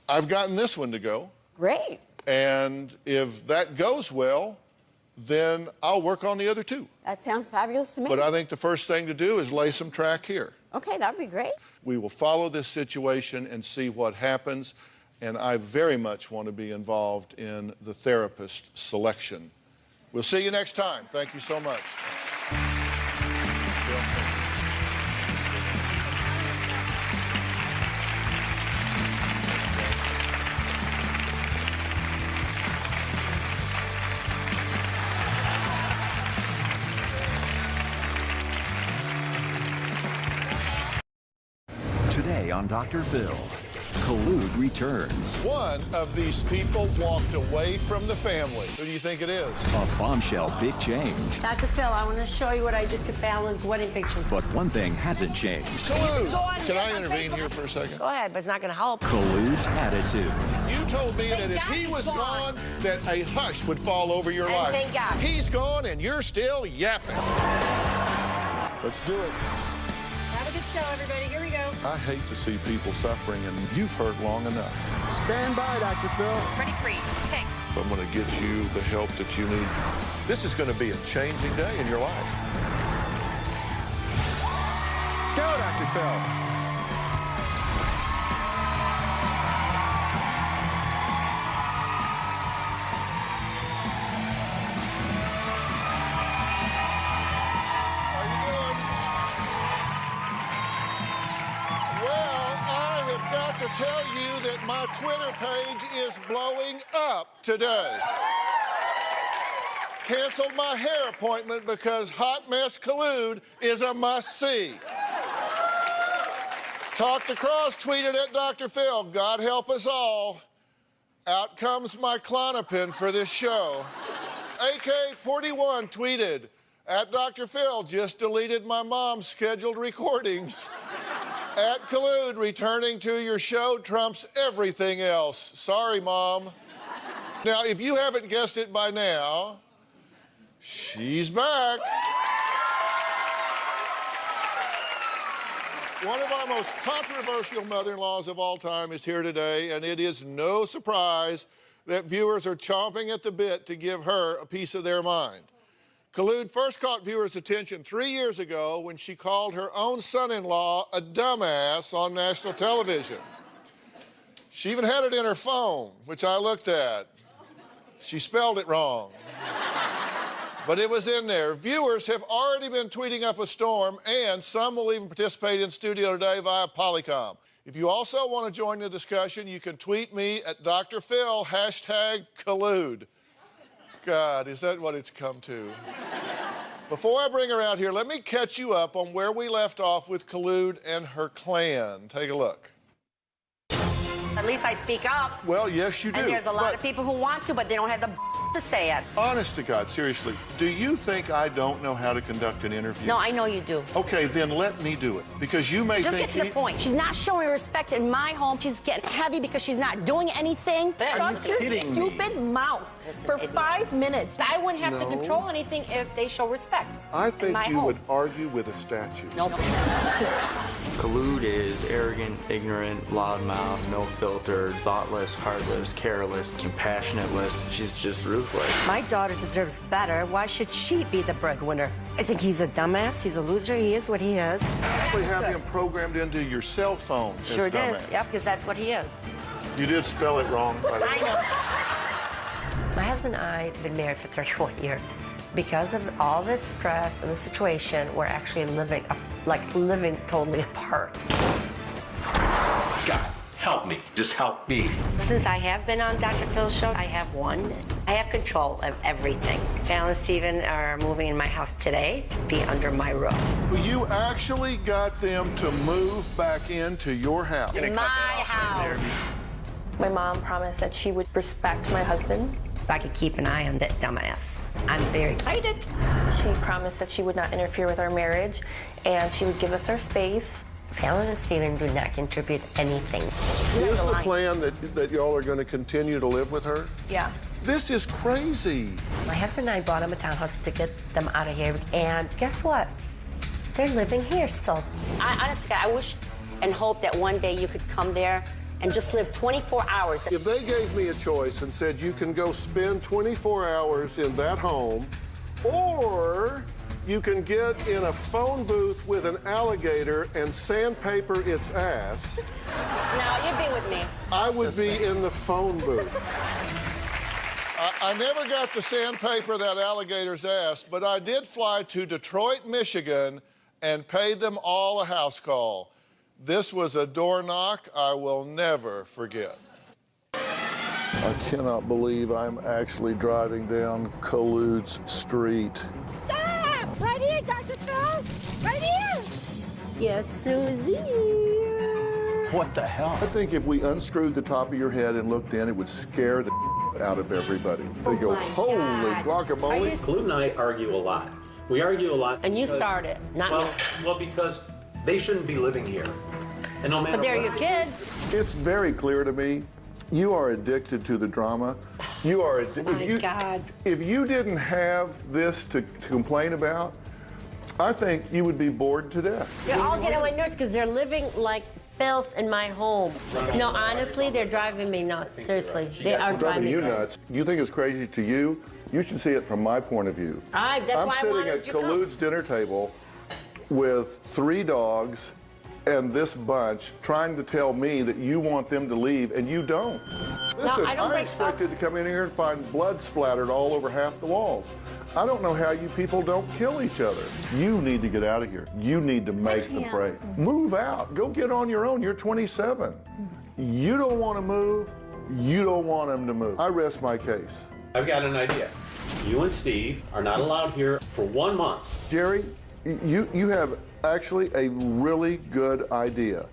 I've gotten this one to go. Great. And if that goes well, then I'll work on the other two. That sounds fabulous to me. But I think the first thing to do is lay some track here. Okay, that'd be great. We will follow this situation and see what happens, and I very much want to be involved in the therapist selection. We'll see you next time. Thank you so much. Today on Dr. Phill, Collude returns. One of these people walked away from the family. Who do you think it is? A bombshell big change. Dr. Phill, I want to show you what I did to Fallon's wedding pictures. But one thing hasn't changed. Collude! Can I intervene here for a second? Go ahead, but it's not going to help. Collude's attitude. You told me that if he was gone, that a hush would fall over your life. thank God. He's gone and you're still yapping. Let's do it. Have a good show, everybody. Here we go. I hate to see people suffering, and you've heard long enough. Stand by, Dr. Phill. Ready, free. Take. I'm going to get you the help that you need. This is going to be a changing day in your life. Go, Dr. Phill. How you doing? Well, I have got to tell you that my Twitter page is blowing up today. Canceled my hair appointment because Hot Mess Collude is a must-see. Talked across, tweeted at Dr. Phill, God help us all. Out comes my Klonopin for this show. AK41 tweeted, at Dr. Phill, just deleted my mom's scheduled recordings. At Collude, returning to your show trumps everything else. Sorry, Mom. Now, if you haven't guessed it by now, she's back. One of our most controversial mother-in-laws of all time is here today, and it is no surprise that viewers are chomping at the bit to give her a piece of their mind. Collude first caught viewers' attention 3 years ago when she called her own son-in-law a dumbass on national television. She even had it in her phone, which I looked at. She spelled it wrong. But it was in there. Viewers have already been tweeting up a storm, and some will even participate in studio today via Polycom. If you also want to join the discussion, you can tweet me at Dr. Phill, #Collude. God, is that what it's come to? Before I bring her out here, let me catch you up on where we left off with Collude and her clan. Take a look. At least I speak up. Well, yes, you do. And there's a lot of people who want to, but they don't have the to say it. Honest to God, seriously, do you think I don't know how to conduct an interview? No, I know you do. Okay, then let me do it, because you may Just think... get to the point. She's not showing respect in my home. She's getting heavy because she's not doing anything. Shut your stupid mouth for 5 minutes. I wouldn't have to No. control anything if they show respect. I in think my you home. would argue with a statue. Nope. Collude is arrogant, ignorant, loudmouth, no filter, thoughtless, heartless, careless, compassionateless. She's just ruthless. My daughter deserves better. Why should she be the breadwinner? I think he's a dumbass. He's a loser. He is what he is. Actually have him programmed into your cell phone as Sure it is. dumbass. Yep, because that's what he is. You did spell it wrong, by the way. I know. My husband and I have been married for 31 years. Because of all this stress and the situation, we're actually living totally apart. God, help me. Just help me. Since I have been on Dr. Phil's show, I have won. I have control of everything. Val and Steven are moving in my house today to be under my roof. You actually got them to move back into your house. In my house. My mom promised that she would respect my husband. If I could keep an eye on that dumbass. I'm very excited. She promised that she would not interfere with our marriage and she would give us our space. Fallon and Steven do not contribute anything. Is the plan that y'all are going to continue to live with her? Yeah. This is crazy. My husband and I bought them a townhouse to get them out of here. And guess what? They're living here still. Honestly, I wish and hope that one day you could come there and just live 24 hours. If they gave me a choice and said you can go spend 24 hours in that home, or you can get in a phone booth with an alligator and sandpaper its ass. No, you'd be with me. I would be in the phone booth. I never got to sandpaper that alligator's ass, but I did fly to Detroit, Michigan, and paid them all a house call. This was a door knock I will never forget. I cannot believe I'm actually driving down Collude's Street. Stop! Right here, Dr. Phill! Right here! Yes, Susie. What the hell? I think if we unscrewed the top of your head and looked in, it would scare the out of everybody. They go, holy guacamole. Collude and I argue a lot. We argue a lot. And you started, not me. Well, because they shouldn't be living here. And no matter But they're what your kids. It's very clear to me, you are addicted to the drama. You are addicted. God. If you didn't have this to complain about, I think you would be bored to death. They're all getting on my nerves because they're living like filth in my home. No, honestly, they're driving me nuts. Seriously, they are driving me you nuts. nuts. You think it's crazy to you? You should see it from my point of view. That's I'm why I sitting wanted at you to come. Collude's dinner table with 3 dogs and this bunch trying to tell me that you want them to leave and you don't. Listen, I don't break expected to come in here and find blood splattered all over half the walls. I don't know how you people don't kill each other. You need to get out of here. You need to make the break. Move out. Go get on your own. You're 27. You don't want to move. You don't want them to move. I rest my case. I've got an idea. You and Steve are not allowed here for 1 month. Jerry, you have actually a really good idea.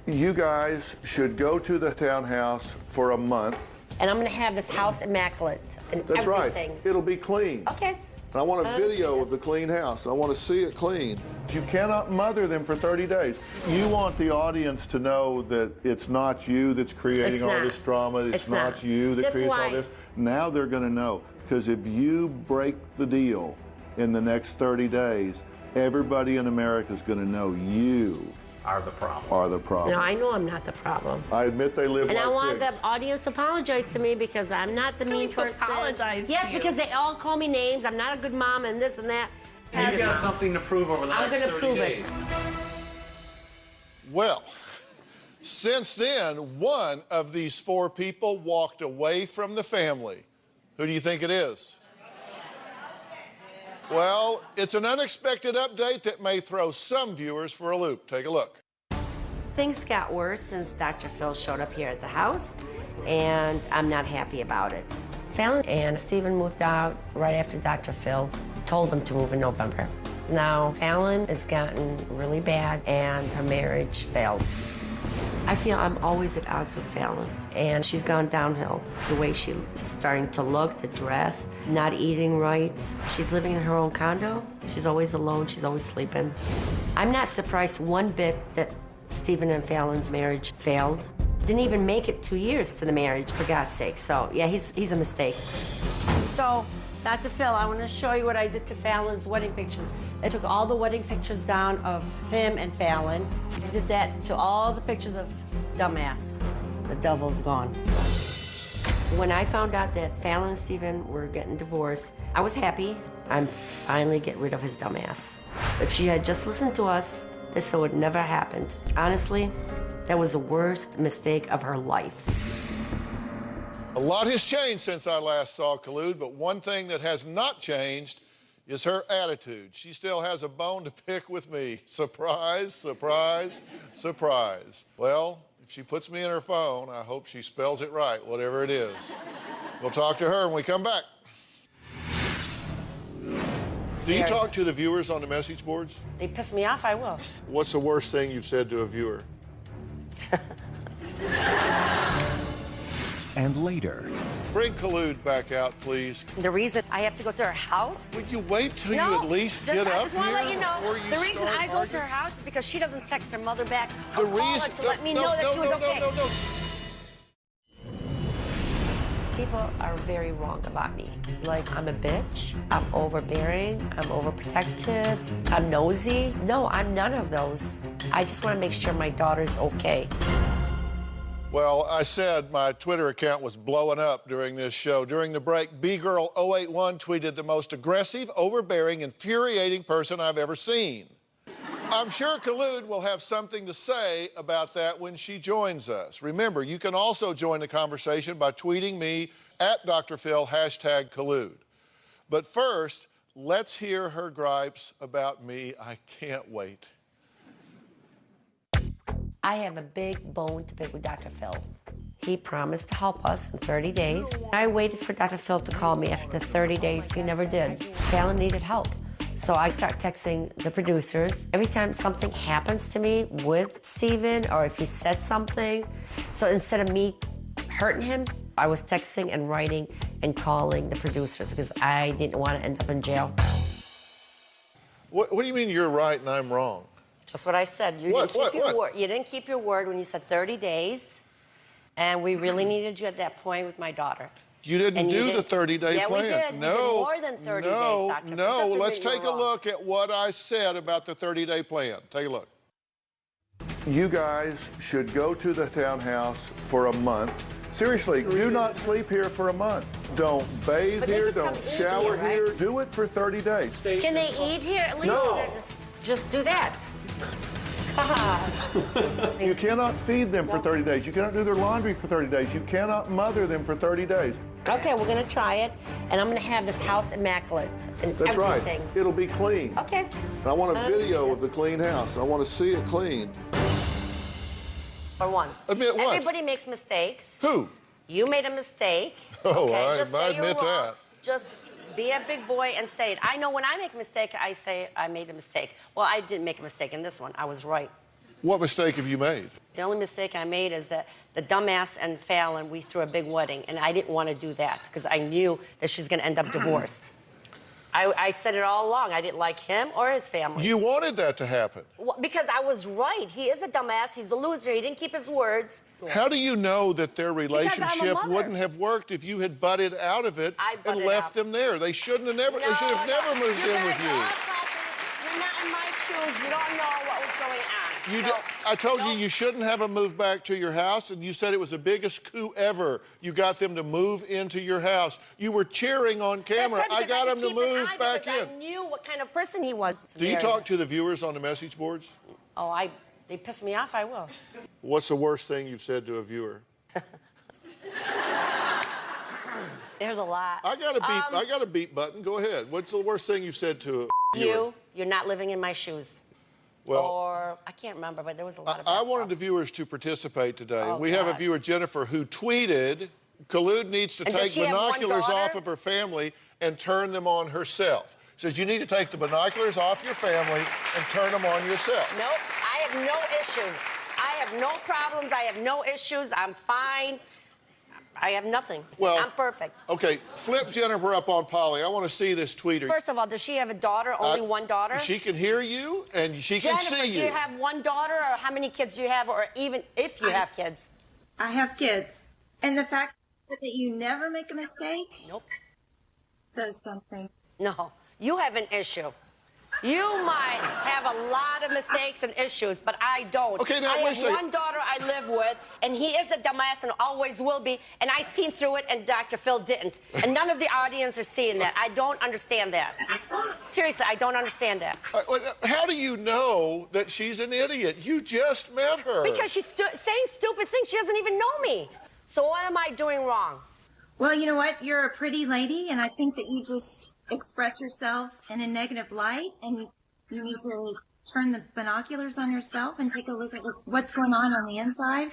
You guys should go to the townhouse for a month. And I'm going to have this house immaculate and That's everything. right. It'll be clean. Okay. And I want a video of the clean house. I want to see it clean. You cannot mother them for 30 days. You want the audience to know that it's not you that's creating all this drama. It's not you that creates all this. Now they're going to know. Because if you break the deal in the next 30 days, everybody in America is going to know you Are the problem. No, I know I'm not the problem. I admit they live And like I want pigs. the audience to apologize to me because I'm not the mean person. Apologize Yes, to you. because they all call me names. I'm not a good mom and this and that. You got something to prove over the I'm next gonna 30 prove days. it. Well, since then, one of these 4 people walked away from the family. Who do you think it is? Well, it's an unexpected update that may throw some viewers for a loop. Take a look. Things got worse since Dr. Phill showed up here at the house, and I'm not happy about it. Fallon and Stephen moved out right after Dr. Phill told them to move in November. Now, Fallon has gotten really bad, and her marriage failed. I feel I'm always at odds with Fallon, and she's gone downhill. The way she's starting to look, the dress, not eating right. She's living in her own condo. She's always alone. She's always sleeping. I'm not surprised one bit that Stephen and Fallon's marriage failed. Didn't even make it 2 years to the marriage, for God's sake. So, yeah, he's a mistake. So, Dr. Phill, I want to show you what I did to Fallon's wedding pictures. I took all the wedding pictures down of him and Fallon. I did that to all the pictures of dumbass. The devil's gone. When I found out that Fallon and Stephen were getting divorced, I was happy. I'm finally getting rid of his dumbass. If she had just listened to us, this would never happened. Honestly, that was the worst mistake of her life. A lot has changed since I last saw Collude, but one thing that has not changed is her attitude. She still has a bone to pick with me. Surprise, surprise, surprise. Well, if she puts me in her phone, I hope she spells it right, whatever it is. We'll talk to her when we come back. Do you talk to the viewers on the message boards? They piss me off, I will. What's the worst thing you've said to a viewer? And later. Bring Collude back out, please. The reason I have to go to her house? Would you wait till you at least get up I just want to here let you know, before you the reason start I go to arguing? her house is because she doesn't text her mother back The or call her reason- to let me know that she was okay. No. People are very wrong about me. Like, I'm a bitch, I'm overbearing, I'm overprotective, I'm nosy. No, I'm none of those. I just want to make sure my daughter's okay. Well, I said my Twitter account was blowing up during this show. During the break, bgirl081 tweeted the most aggressive, overbearing, infuriating person I've ever seen. I'm sure Khulud will have something to say about that when she joins us. Remember, you can also join the conversation by tweeting me at Dr. Phill, #Khulud. But first, let's hear her gripes about me. I can't wait. I have a big bone to pick with Dr. Phill. He promised to help us in 30 days. I waited for Dr. Phill to call me after the 30 days. He never did. Fallon needed help. So I start texting the producers. Every time something happens to me with Steven or if he said something, so instead of me hurting him, I was texting and writing and calling the producers because I didn't want to end up in jail. What do you mean you're right and I'm wrong? That's what I said. You didn't keep your word. You didn't keep your word when you said 30 days, and we really needed you at that point with my daughter. You didn't do the 30-day plan. Yeah, we did. No, we did more than 30 days, Dr. No, let's take a look at what I said about the 30-day plan. Take a look. You guys should go to the townhouse for a month. Seriously, do not sleep here for a month. Don't bathe here, don't shower here. Do it for 30 days. Can they eat here at least? No. Just do that. You cannot feed them for 30 days. You cannot do their laundry for 30 days. You cannot mother them for 30 days. Okay, we're gonna try it, and I'm gonna have this house immaculate and That's everything. right. It'll be clean. Okay. And I want a video of the clean house. I want to see it clean. For once. Admit what? Everybody makes mistakes. Who? You made a mistake. Oh, okay? I Just say you're admit wrong. that. Just be a big boy and say it. I know when I make a mistake, I say I made a mistake. Well, I didn't make a mistake in this one. I was right. What mistake have you made? The only mistake I made is that the dumbass and Fallon, we threw a big wedding, and I didn't want to do that because I knew that she's going to end up divorced. I said it all along. I didn't like him or his family. You wanted that to happen. Well, because I was right. He is a dumbass. He's a loser. He didn't keep his words. How do you know that their relationship wouldn't have worked if you had butted out of it and left them there? They shouldn't have never. They should have never moved in with you. You're not in my shoes. You don't know what was going on. I told you you shouldn't have them move back to your house, and you said it was the biggest coup ever. You got them to move into your house. You were cheering on camera. That's right, I got them to move back in. I knew what kind of person he was. Do you talk to the viewers on the message boards? Oh, they piss me off. I will. What's the worst thing you've said to a viewer? There's a lot. I got a beep button. Go ahead. What's the worst thing you've said to a viewer? You're not living in my shoes. Well, or I can't remember, but there was a lot of I wanted the viewers to participate today. Oh, we have a viewer, Jennifer, who tweeted, Khulud needs to take binoculars off of her family and turn them on herself. Says you need to take the binoculars off your family and turn them on yourself. Nope, I have no issues. I have no problems. I have no issues. I'm fine. I have nothing. Well, I'm perfect. Okay, flip Jennifer up on Polly. I want to see this tweeter. First of all, does she have a daughter? Only one daughter? She can hear you and she can see you. Jennifer, do you have one daughter, or how many kids do you have, or even if you have kids? I have kids. And the fact that you never make a mistake says something. No, you have an issue. You might have a lot of mistakes and issues, but I don't. Okay, now I wait a second. have one daughter I live with, and he is a dumbass and always will be, and I seen through it, and Dr. Phill didn't. And none of the audience are seeing that. I don't understand that. Seriously, I don't understand that. How do you know that she's an idiot? You just met her. Because she's saying stupid things. She doesn't even know me. So what am I doing wrong? Well, you know what? You're a pretty lady, and I think that you just express yourself in a negative light, and you need to turn the binoculars on yourself and take a look at what's going on the inside.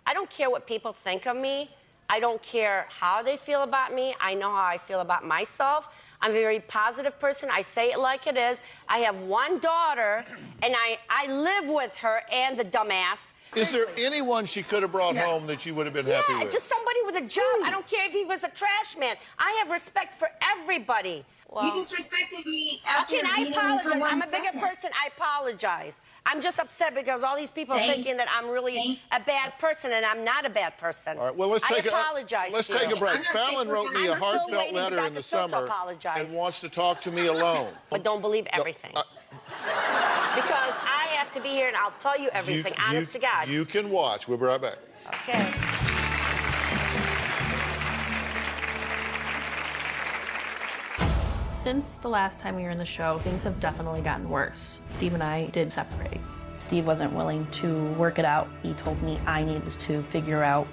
I don't care what people think of me. I don't care how they feel about me. I know how I feel about myself. I'm a very positive person. I say it like it is. I have one daughter, and I live with her and the dumbass. Is there anyone she could have brought home that you would have been happy with? Yeah, just somebody with a job. I don't care if he was a trash man. I have respect for everybody. Well, you disrespected me after I apologize. I'm a bigger person. I apologize. I'm just upset because all these people are thinking that I'm really a bad person, and I'm not a bad person. All right, well, let's take Let's take a break. Fallon wrote me a heartfelt letter in the summer and wants to talk to me alone. But don't believe everything. Because I have to be here, and I'll tell you everything, honest to God. You can watch. We'll be right back. Okay. Since the last time we were in the show, things have definitely gotten worse. Steve and I did separate. Steve wasn't willing to work it out. He told me I needed to figure out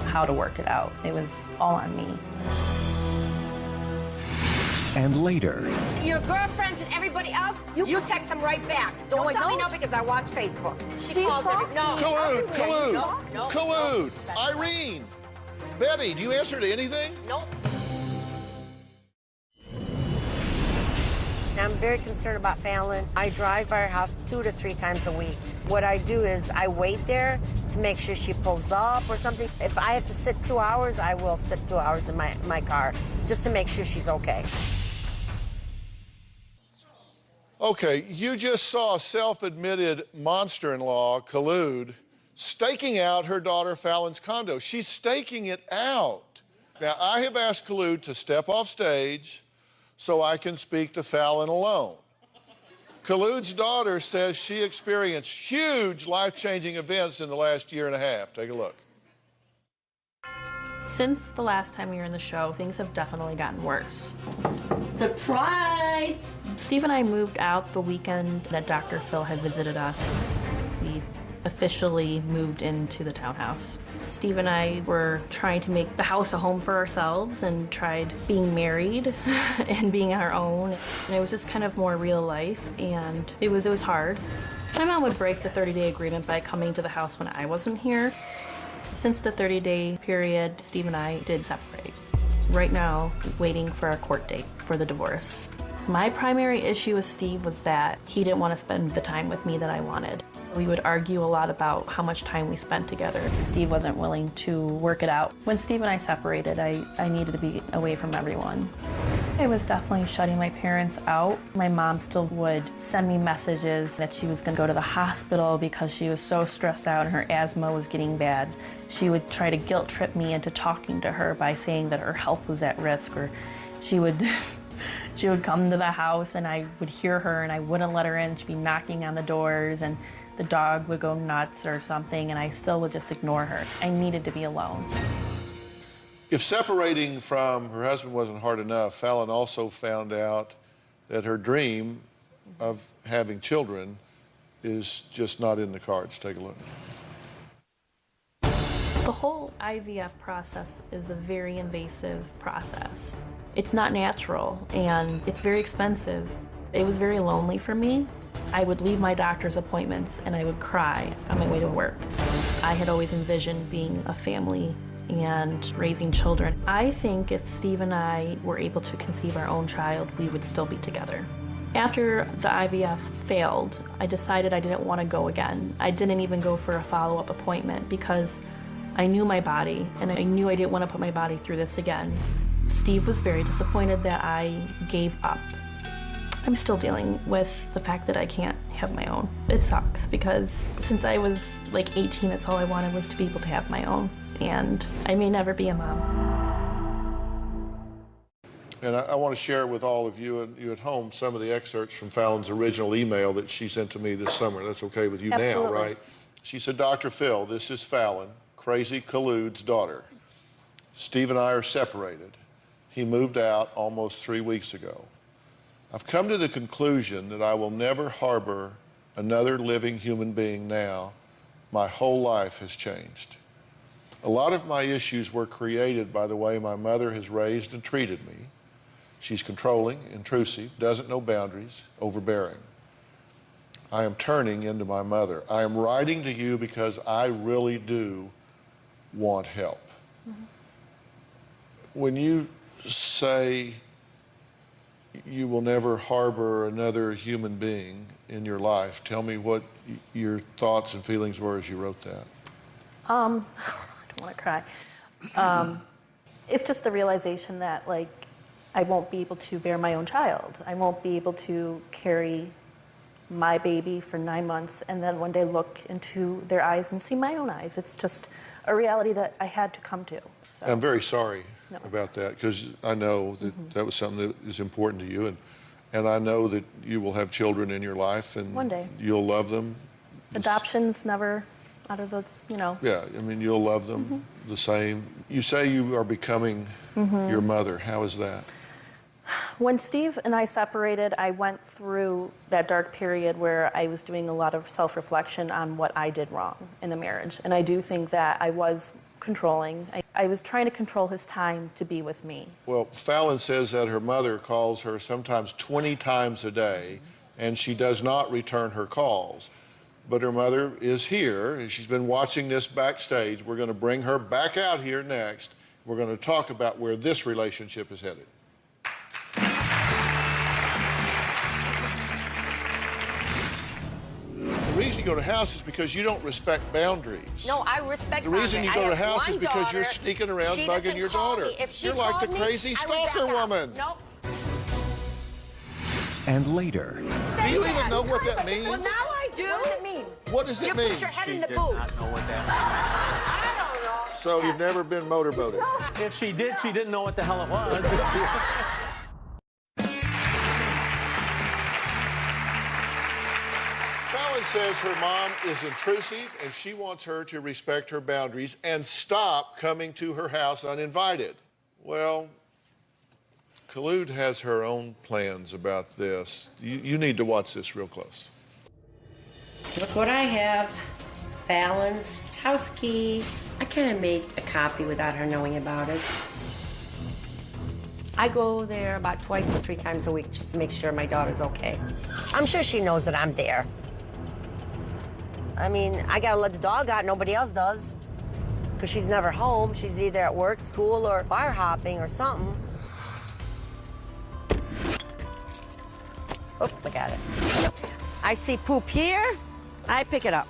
how to work it out. It was all on me. And later, Your girlfriends and everybody else, you text them right back. Don't tell me no because I watch Facebook. She calls every... No. Collude. Irene. Betty, do you answer to anything? Nope. I'm very concerned about Fallon. I drive by her house 2 to 3 times a week. What I do is I wait there to make sure she pulls up or something. If I have to sit 2 hours, I will sit 2 hours in my car just to make sure she's okay. Okay, you just saw self-admitted monster-in-law, Collude, staking out her daughter Fallon's condo. She's staking it out. Now, I have asked Collude to step off stage so I can speak to Fallon alone. Collude's daughter says she experienced huge life-changing events in the last year and a half. Take a look. Since the last time we were in the show, things have definitely gotten worse. Surprise! Steve and I moved out the weekend that Dr. Phill had visited us. We officially moved into the townhouse. Steve and I were trying to make the house a home for ourselves and tried being married and being our own. And it was just kind of more real life, and it was hard. My mom would break the 30-day agreement by coming to the house when I wasn't here. Since the 30-day period, Steve and I did separate. Right now, waiting for a court date for the divorce. My primary issue with Steve was that he didn't want to spend the time with me that I wanted. We would argue a lot about how much time we spent together. Steve wasn't willing to work it out. When Steve and I separated, I needed to be away from everyone. I was definitely shutting my parents out. My mom still would send me messages that she was going to go to the hospital because she was so stressed out and her asthma was getting bad. She would try to guilt trip me into talking to her by saying that her health was at risk, or she would come to the house and I would hear her and I wouldn't let her in. She'd be knocking on the doors and the dog would go nuts or something, and I still would just ignore her. I needed to be alone. If separating from her husband wasn't hard enough, Fallon also found out that her dream of having children is just not in the cards. Take a look. The whole IVF process is a very invasive process. It's not natural and it's very expensive. It was very lonely for me. I would leave my doctor's appointments and I would cry on my way to work. I had always envisioned being a family and raising children. I think if Steve and I were able to conceive our own child, we would still be together. After the IVF failed, I decided I didn't want to go again. I didn't even go for a follow-up appointment because I knew my body and I knew I didn't want to put my body through this again. Steve was very disappointed that I gave up. I'm still dealing with the fact that I can't have my own. It sucks because since I was like 18, that's all I wanted was to be able to have my own. And I may never be a mom. And I want to share with all of you and you at home some of the excerpts from Fallon's original email that she sent to me this summer. That's okay with you Absolutely. now, right? She said, Dr. Phill, this is Fallon, crazy Collude's daughter. Steve and I are separated. He moved out almost 3 weeks ago. I've come to the conclusion that I will never harbor another living human being now. My whole life has changed. A lot of my issues were created by the way my mother has raised and treated me. She's controlling, intrusive, doesn't know boundaries, overbearing. I am turning into my mother. I am writing to you because I really do want help. Mm-hmm. When you say you will never harbor another human being in your life, tell me what your thoughts and feelings were as you wrote that. I don't want to cry. It's just the realization that, like, I won't be able to bear my own child. I won't be able to carry my baby for 9 months and then one day look into their eyes and see my own eyes. It's just a reality that I had to come to. So. I'm very sorry about that because I know that that was something that is important to you, and I know that you will have children in your life and one day you'll love them. Adoption's never out of the, you know. Yeah, I mean, you'll love them the same. You say you are becoming your mother. How is that? When Steve and I separated, I went through that dark period where I was doing a lot of self-reflection on what I did wrong in the marriage. And I do think that I was controlling. I was trying to control his time to be with me. Well, Fallon says that her mother calls her sometimes 20 times a day, and she does not return her calls. But her mother is here, and she's been watching this backstage. We're going to bring her back out here next. We're going to talk about where this relationship is headed. The reason you go to house is because you don't respect boundaries. No, I respect The reason you go to house is because daughter. you're sneaking around She bugging doesn't your call daughter. me. If she You're like the called me, crazy I would stalker back out. woman. Nope. And later. Do you even know what that means? Well, now I do. What does it mean? What does it mean? You put your head in the She boot. did not know what that I don't know. So you've never been motorboated? meant. If she did, she didn't know what the hell it was. Fallon says her mom is intrusive and she wants her to respect her boundaries and stop coming to her house uninvited. Well, Khulud has her own plans about this. You need to watch this real close. Look what I have. Fallon's house key. I kind of made a copy without her knowing about it. I go there about twice or 3 times a week just to make sure my daughter's okay. I'm sure she knows that I'm there. I mean, I gotta let the dog out, nobody else does. Because she's never home. She's either at work, school, or bar hopping or something. Oh, I got it. I see poop here, I pick it up.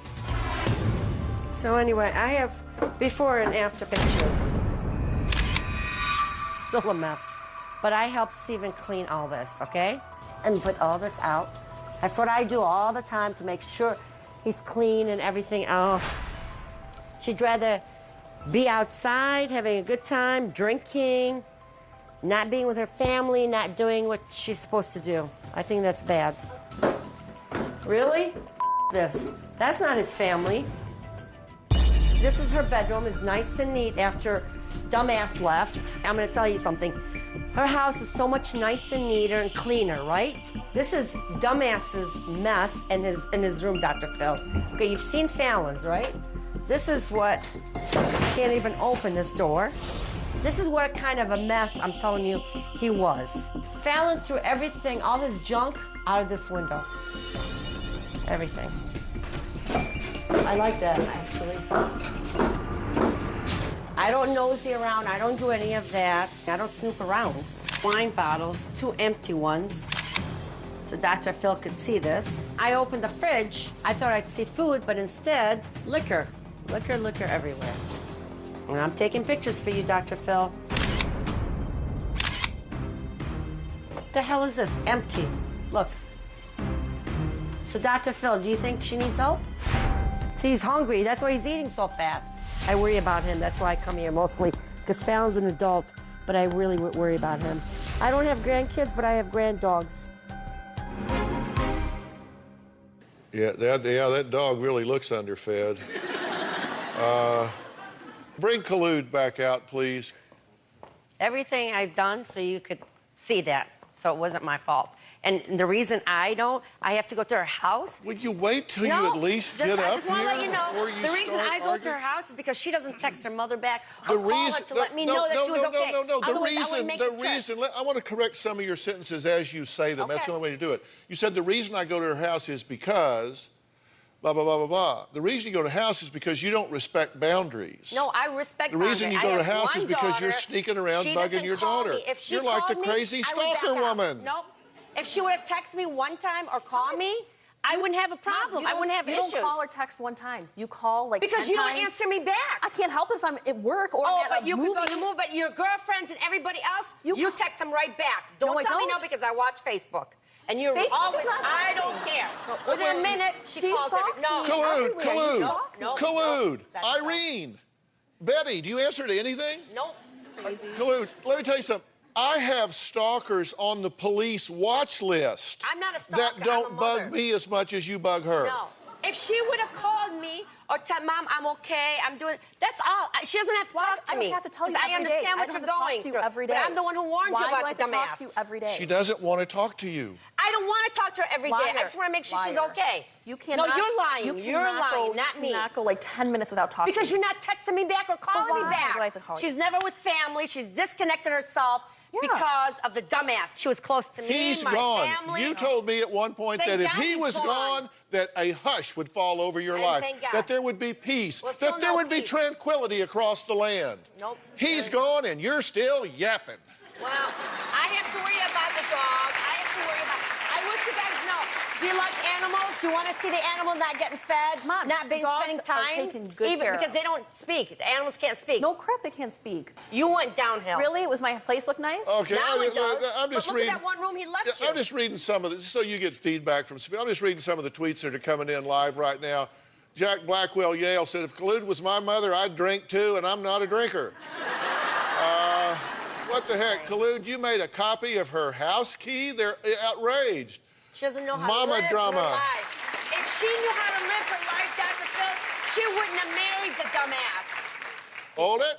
So anyway, I have before and after pictures. Still a mess. But I help Steven clean all this, okay? And put all this out. That's what I do all the time to make sure he's clean and everything else. She'd rather be outside, having a good time, drinking, not being with her family, not doing what she's supposed to do. I think that's bad. Really? This. That's not his family. This is her bedroom. It's nice and neat after dumbass left. I'm gonna tell you something. Her house is so much nicer and neater and cleaner, right? This is dumbass's mess in his room, Dr. Phill. Okay, you've seen Fallon's, right? This is what, can't even open this door. This is what kind of a mess, I'm telling you, he was. Fallon threw everything, all his junk, out of this window. Everything. I like that, actually. I don't nosy around. I don't do any of that. I don't snoop around. Wine bottles, 2 empty ones, so Dr. Phill could see this. I opened the fridge. I thought I'd see food, but instead, liquor. Liquor, liquor everywhere. And I'm taking pictures for you, Dr. Phill. What the hell is this? Empty. Look. So, Dr. Phill, do you think she needs help? See, he's hungry. That's why he's eating so fast. I worry about him. That's why I come here mostly, because Fallon's an adult, but I really worry about him. I don't have grandkids, but I have granddogs. Yeah, that dog really looks underfed. Bring Khulud back out, please. Everything I've done so you could see that, so it wasn't my fault. And the reason I have to go to her house. Would you wait till you at least get up here? I just want to let you know, before you the reason start I go to arguing? her house is because she doesn't text her mother back or The call her reason, to let me know that she was okay. No. Otherwise, I wouldn't make the trips. I want to correct some of your sentences as you say them. That's the only way to do it. You said the reason I go to her house is because, blah, blah, blah, blah, blah. The reason you go to her house is because you don't respect boundaries. No, I respect The reason you go to her house is because you're daughter. sneaking around She bugging doesn't your call daughter. me. If she You're like the called crazy me, I would stalker back out. woman. Nope. If she would have texted me one time or called me, I wouldn't have a problem. I wouldn't have issues. You don't call or text one time. You call like because 10 you don't times. answer me back. I can't help it if I'm at work or oh, at but a you movie. could go to the movie, but your girlfriends and everybody else, you text them right back. Don't tell me no because I watch Facebook. And you're always, I don't care. Within a minute, she calls every, no. Khulud, Irene, Betty, do you answer to anything? Nope. Khulud, let me tell you something. I have stalkers on the police watch list. I'm not a stalker. That don't I'm a mother. bug me as much as you bug her. No. If she would have called me or said, Mom, I'm okay, I'm doing, that's all. She doesn't have to talk to me. I don't have to tell you I every day. understand what I you're don't have to going talk to you through. every day. But I'm the one who warned you about the dumbass. Talk to you every day? She doesn't want to talk to you. I don't want to talk to her every day. I just want to make sure she's okay. You cannot. No, you're lying. You're lying, not me. You cannot go like 10 minutes without talking. Because you're not texting me back or calling me back. Do I have to call you? She's never with family. She's disconnected herself because of the dumbass. She was close to me, He's my gone. family. You told me at one point Thank that if God he he's was gone, that a hush would fall over your And life, thank God. that there would be peace, Well, still that there no would be peace. tranquility across the land. Nope. He's gone and you're still yapping. Well, I have to worry about the dog. I have to worry about. I want you guys to know. Do you like animals? Do you want to see the animal not getting fed, Mom, not being dogs spending are time? taken good care of. Because they don't speak. The animals can't speak. No crap, they can't speak. You went downhill. Really? Was my place look nice? Okay, Now it does. I'm just but look reading. at that one room he left you. I'm just reading some of the, so you get feedback from. I'm just reading some of the tweets that are coming in live right now. Jack Blackwell Yale said, "If Khalud was my mother, I'd drink too, and I'm not a drinker." What the heck, Khalud? You made a copy of her house key? They're outraged. She doesn't know how Mama to live drama. her life. If she knew how to live her life, Dr. Phill, she wouldn't have married the dumbass. Hold it.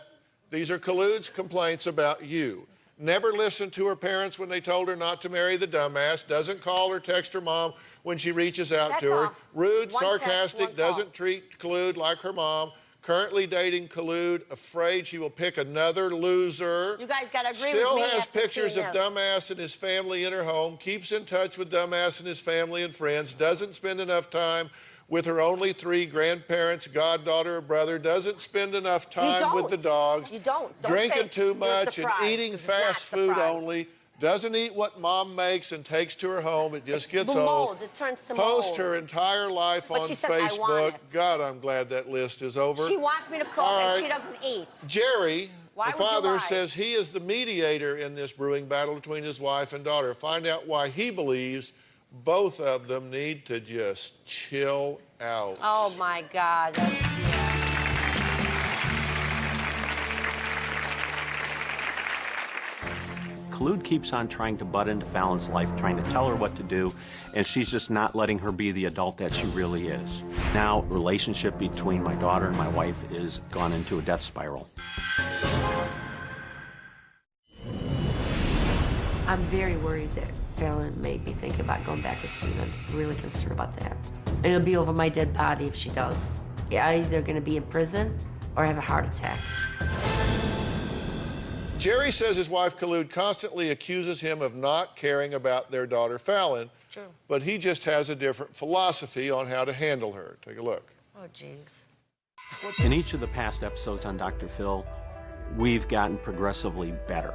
These are Khalud's complaints about you. Never listened to her parents when they told her not to marry the dumbass. Doesn't call or text her mom when she reaches out to her. all. Rude, One text, sarcastic, one doesn't call. treat Khalud like her mom. Currently dating Khalud, afraid she will pick another loser. You guys gotta agree Still with me has after pictures of seeing this. dumbass and his family in her home. Keeps in touch with dumbass and his family and friends. Doesn't spend enough time with her only 3 grandparents, goddaughter, or brother. Doesn't spend enough time with the dogs. You don't. Don't Drinking say too you're much and surprised, eating 'cause it's not fast food surprise. only. Doesn't eat what mom makes and takes to her home. It just gets The old. mold, it turns to Post mold. her entire life But on she says, "I want Facebook. it." God, I'm glad that list is over. She wants me to cook All and right. she doesn't eat. Jerry, Why the would you father, lie? says he is the mediator in this brewing battle between his wife and daughter. Find out why he believes both of them need to just chill out. Oh my God. Khalud keeps on trying to butt into Fallon's life, trying to tell her what to do, and she's just not letting her be the adult that she really is. Now, relationship between my daughter and my wife is gone into a death spiral. I'm very worried that Fallon made me think about going back to Stephen. I'm really concerned about that. And it'll be over my dead body if she does. Yeah, either going to be in prison or have a heart attack. Jerry says his wife Khalud constantly accuses him of not caring about their daughter Fallon. It's true. But he just has a different philosophy on how to handle her. Take a look. Oh, jeez. In each of the past episodes on Dr. Phill, we've gotten progressively better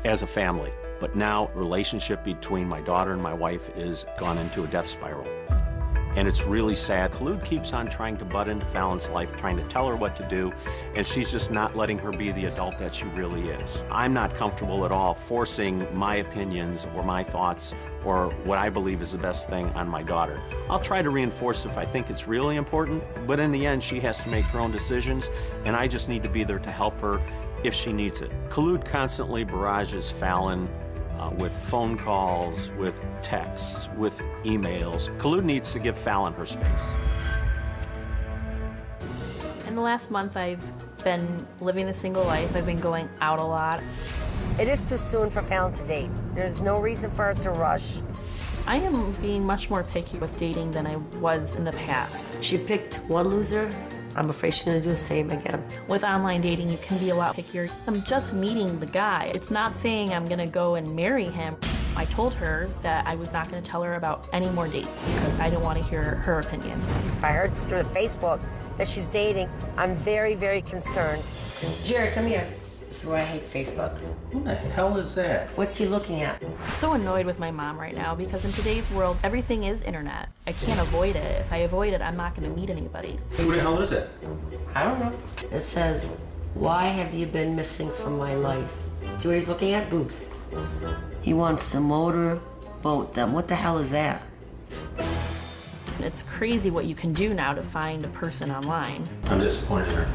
as a family. But now, relationship between my daughter and my wife is gone into a death spiral. And it's really sad. Khalud keeps on trying to butt into Fallon's life, trying to tell her what to do, and she's just not letting her be the adult that she really is. I'm not comfortable at all forcing my opinions or my thoughts or what I believe is the best thing on my daughter. I'll try to reinforce if I think it's really important, but in the end, she has to make her own decisions, and I just need to be there to help her if she needs it. Khalud constantly barrages Fallon with phone calls, with texts, with emails. Khalud needs to give Fallon her space. In the last month, I've been living the single life. I've been going out a lot. It is too soon for Fallon to date. There's no reason for her to rush. I am being much more picky with dating than I was in the past. She picked one loser. I'm afraid she's gonna do the same again. With online dating, you can be a lot pickier. I'm just meeting the guy. It's not saying I'm gonna go and marry him. I told her that I was not gonna tell her about any more dates because I didn't want to hear her opinion. I heard through Facebook that she's dating. I'm very, very concerned. Jerry, come here. This is why I hate Facebook. What the hell is that? What's he looking at? I'm so annoyed with my mom right now because in today's world, everything is internet. I can't avoid it. If I avoid it, I'm not gonna meet anybody. Who the hell is it? I don't know. It says, why have you been missing from my life? See what he's looking at? Boobs. He wants to motor boat them. What the hell is that? It's crazy what you can do now to find a person online. I'm disappointed in her.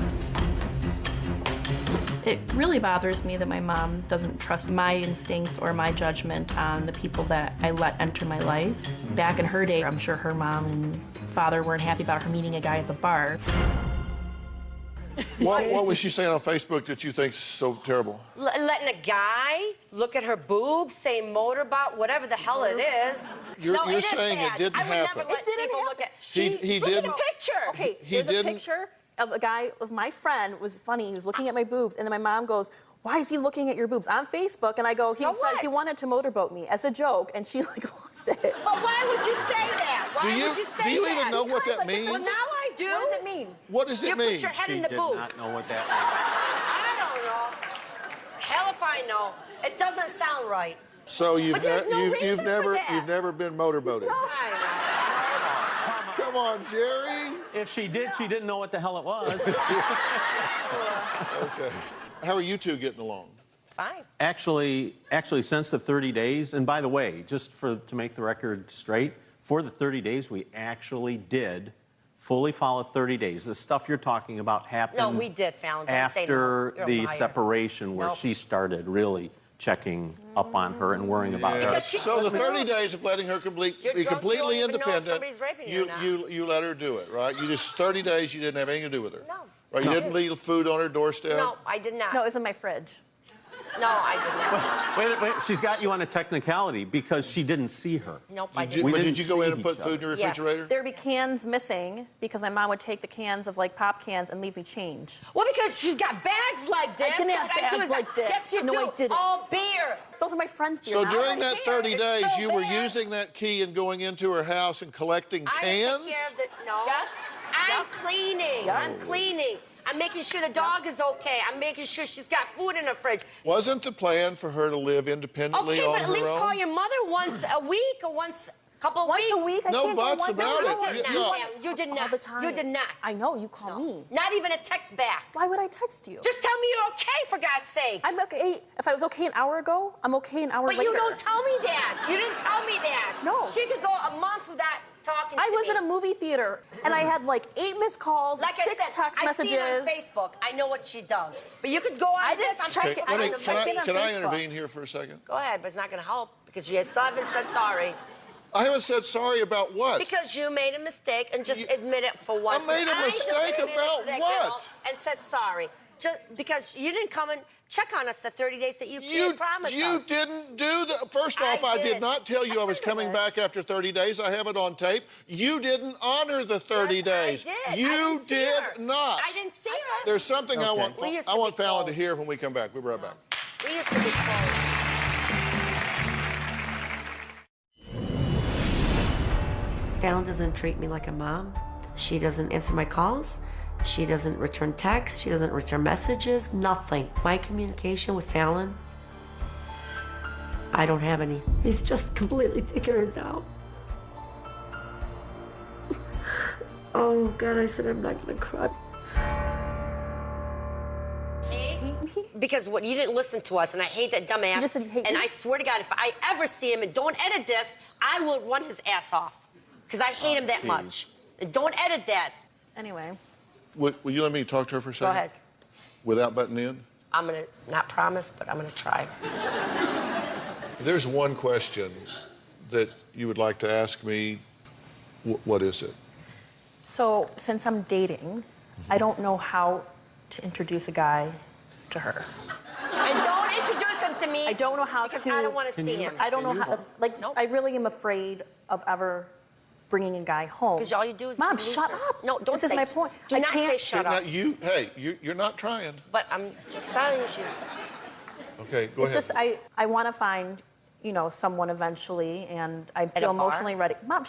It really bothers me that my mom doesn't trust my instincts or my judgment on the people that I let enter my life. Back in her day, I'm sure her mom and father weren't happy about her meeting a guy at the bar. What was she saying on Facebook that you think's so terrible? Letting a guy look at her boobs, say motorboat, whatever the hell it is. You're it is saying it bad. didn't I would happen. never let people look at. He Look at didn't. the picture. Okay, He there's a didn't- picture of a guy of my friend. Was funny. He was looking at my boobs, and then my mom goes, "Why is he looking at your boobs?" On Facebook, and I go, "He So said what? he wanted to motorboat me as a joke," and she like lost it. But why would you say that? Why would you say that? do you even know what that means? Well, now I do. What does it mean? What does it You mean? put your head She in the did boobs. not know what that I don't know. Hell if I know. It doesn't sound right. So you've But there's no reason for that. you've never been motorboated. Come on, Jerry. meant. If she did, she didn't know what the hell it was. Okay. How are you two getting along? Fine. Actually, since the 30 days, and by the way, just to make the record straight, for the 30 days, we actually did fully follow 30 days. The stuff you're talking about happened No, we did, Fallon. Don't say no. after You're a the liar. separation where Nope. she started really checking up on her and worrying about her. So the 30 days of letting her You're be drunk, you don't completely even know if independent, somebody's raping you or not. you let her do it, right? You just 30 days you didn't have anything to do with her. No. Right? You didn't leave food on her doorstep. No, I did not. No, it's in my fridge. No, I did not. Wait, she's got you on a technicality because she didn't see her. Nope, I Did, didn't. We but didn't did you go see in and put each food in your Yes. refrigerator? There'd be cans missing because my mom would take the cans of like pop cans and leave me change. Well, because she's got bags like this. I didn't have What I do bags is like this. Yes, you No, do. I didn't. All beer. Those are my friends' beer. So now. during that here. 30 It's days, still you were there. using that key and going into her house and collecting I cans? take care of the, no. Yes. I'm Yep. cleaning. Yep. I'm cleaning. I'm making sure the dog is okay. I'm making sure she's got food in the fridge. Wasn't the plan for her to live independently Okay, on but at her least own? call your mother once a week or once couple Once weeks. a week? I No can't go buts once a about week. it. You did Yeah. not. You did All not. the time. You did not. I know, you call me. Not even a text back. Why would I text you? Just tell me you're okay, for God's sake. I'm okay. If I was okay an hour ago, I'm okay an hour But later. you don't tell me that. You didn't tell me that. No. She could go a month without talking to I me. was in a movie theater and I had like 8 missed calls, Like 6 I said, text messages. I see it on Facebook. I know what she does. But you could go on I didn't this. check Okay, it. let me- didn't can check it I, on can I Facebook. intervene here for a second? Go ahead, but it's not going to help because you still haven't said sorry. I haven't said sorry about what? Because you made a mistake and just admit it for once. made a just mistake admitted about to that what? girl and said sorry. Just because you didn't come and check on us the 30 days that you promised You us. didn't do the. First off, I did did. not tell you I was coming back after 30 days. I have it on tape. You didn't honor the 30 Yes, days. I did. You I didn't see did her. not. I didn't see her. There's something I Okay. want. We used to I want be Fallon to close. hear when we come back. We'll be right back. We used to be close. Fallon doesn't treat me like a mom. She doesn't answer my calls. She doesn't return texts. She doesn't return messages. Nothing. My communication with Fallon, I don't have any. He's just completely taken her down. Oh, God, I said I'm not going to cry. See? Because what you didn't listen to us, and I hate that dumbass. You just said you hate and me? I swear to God, if I ever see him and don't edit this, I will run his ass off. Because I hate him that geez. much. And don't edit that. Anyway. Will you let me talk to her for a Go second? ahead. Without butting in? I'm going to not promise, but I'm going to try. There's one question that you would like to ask me. What is it? So, since I'm dating, I don't know how to introduce a guy to her. And don't introduce him to me. I don't know how because to. I don't want to see him. I don't know how. Like, Nope. I really am afraid of ever bringing a guy home. Because all you do is Mom, be shut losers. up. No, don't This is say. my point. Do I not say can't- shut Now, up. you're not trying. But I'm just telling you, she's. Okay, go It's ahead. just I want to find, someone eventually, and I a feel bar? emotionally ready. Mom,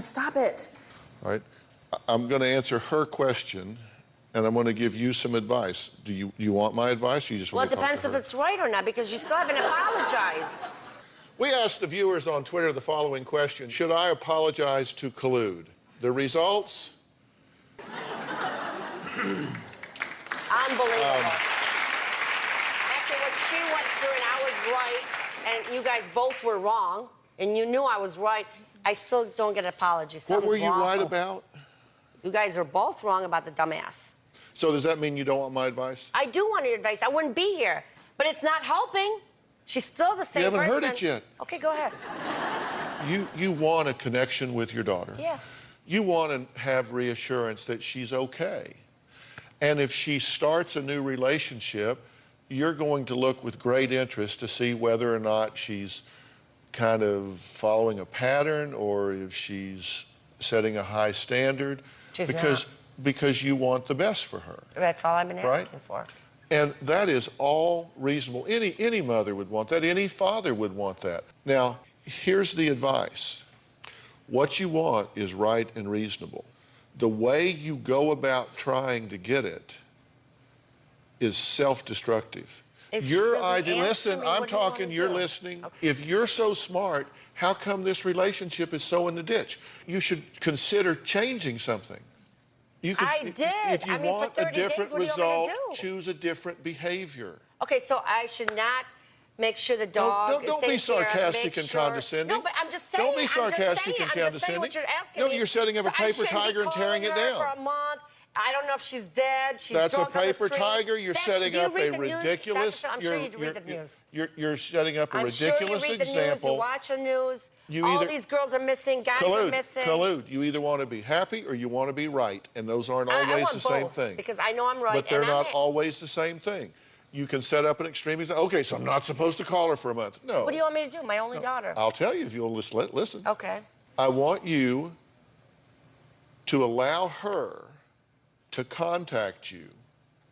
stop it. All right. I'm going to answer her question, and I'm going to give you some advice. Do you want my advice, or you just Well, want it to talk depends to if her? it's right or not, because you still haven't apologized. We asked the viewers on Twitter the following question: should I apologize to Collude? The results? Unbelievable. After what she went through and I was right, and you guys both were wrong, and you knew I was right, I still don't get an apology. What were Something's you wrong. right about? You guys are both wrong about the dumbass. So does that mean you don't want my advice? I do want your advice. I wouldn't be here. But it's not helping. She's still the same You haven't person. heard it yet. Okay, go ahead. You want a connection with your daughter. Yeah. you want to have reassurance that she's okay. And if she starts a new relationship, you're going to look with great interest to see whether or not she's kind of following a pattern or if she's setting a high standard. She's because you want the best for her. That's all I've been asking for. And that is all reasonable. Any mother would want that. Any father would want that. Now, here's the advice. What you want is right and reasonable. The way you go about trying to get it is self-destructive. Your idea, listen, I'm talking, you're listening. Okay. If you're so smart, how come this relationship is so in the ditch? You should consider changing something. You could, I did. If you want a different result, choose a different behavior. Okay, so I should not make sure the dog don't be sarcastic and condescending. No, but I'm just saying. Don't be sarcastic and condescending. I'm just saying what you're asking no, me. you're setting up a paper tiger and tearing it down. For a month. I don't know if she's dead. She's That's a drunk on the paper street. tiger. You're setting up a ridiculous. I'm sure you read the news. You're setting up a ridiculous I'm sure you read the example. News, you watch the news. All these girls are missing. Guys are missing. Collude. You either want to be happy or you want to be right, and those aren't always the same thing. Because I know I'm right. But they're not always the same thing. You can set up an extreme example. Okay, so I'm not supposed to call her for a month. No. What do you want me to do? My only daughter. I'll tell you if you'll just listen. Okay. I want you to allow her to contact you.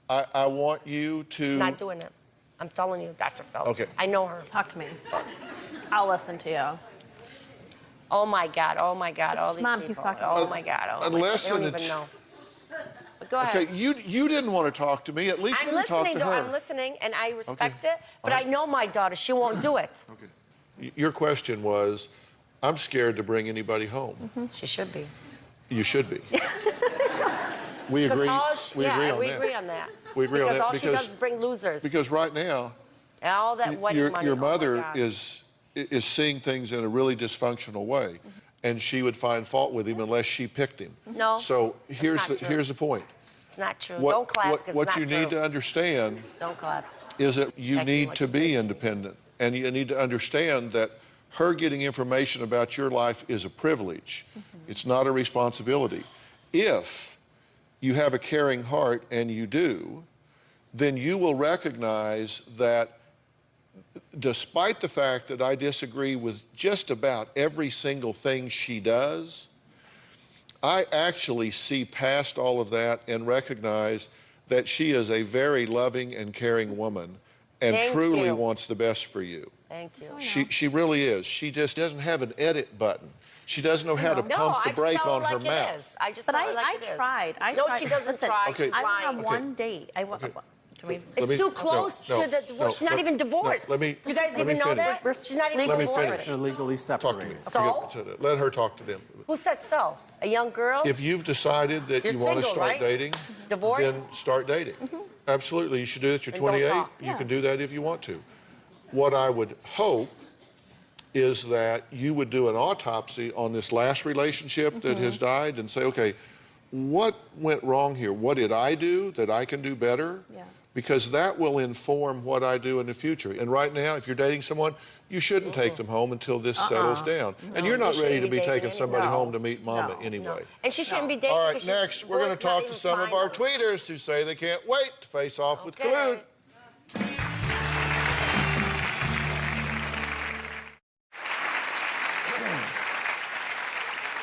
I want you to... She's not doing it. I'm telling you, Dr. Phill. Okay. I know her. Talk to me. I'll listen to you. Oh, my God. Oh, my God. All these Mom, people. he's talking. Oh, my God. Oh, unless my God. They don't even know. But go ahead. Okay, you didn't want to talk to me. At least let me talk to her. I'm listening, and I respect it. But I know my daughter. She won't do it. Okay. Your question was, I'm scared to bring anybody home. Mm-hmm. She should be. You should be. We agree. We agree on that. We agree on that. Because all she does is bring losers. Because right now, all that wedding money. Your mother is seeing things in a really dysfunctional way, and she would find fault with him unless she picked him. No. So here's the point. It's not true. Don't clap because it's not true. What you need to understand. Don't clap. Is that you need to be independent, and you need to understand that her getting information about your life is a privilege. It's not a responsibility. If you have a caring heart, and you do, then you will recognize that despite the fact that I disagree with just about every single thing she does, I actually see past all of that and recognize that she is a very loving and caring woman and truly wants the best for you. Thank you. She really is. She just doesn't have an edit button. She doesn't know how to pump the brake on her mouth. I just tried. No, she doesn't try. Okay. I went on one date. It's too close to the divorce. She's not even divorced. You guys even know that? She's not even divorced. They're legally separated. Talk to me. Let her talk to them. Who said so? A young girl? If you've decided that you want to start dating, divorced? Then start dating. Absolutely. You should do that. You're 28. You can do that if you want to. What I would hope is that you would do an autopsy on this last relationship that has died and say, okay, what went wrong here? What did I do that I can do better? Yeah. Because that will inform what I do in the future. And right now, if you're dating someone, you shouldn't take them home until this settles down. No. And you're not ready to be taking somebody home to meet mama anyway. No. And she shouldn't be dating. All right, next, we're going to talk to some of our tweeters who say they can't wait to face off with Collude.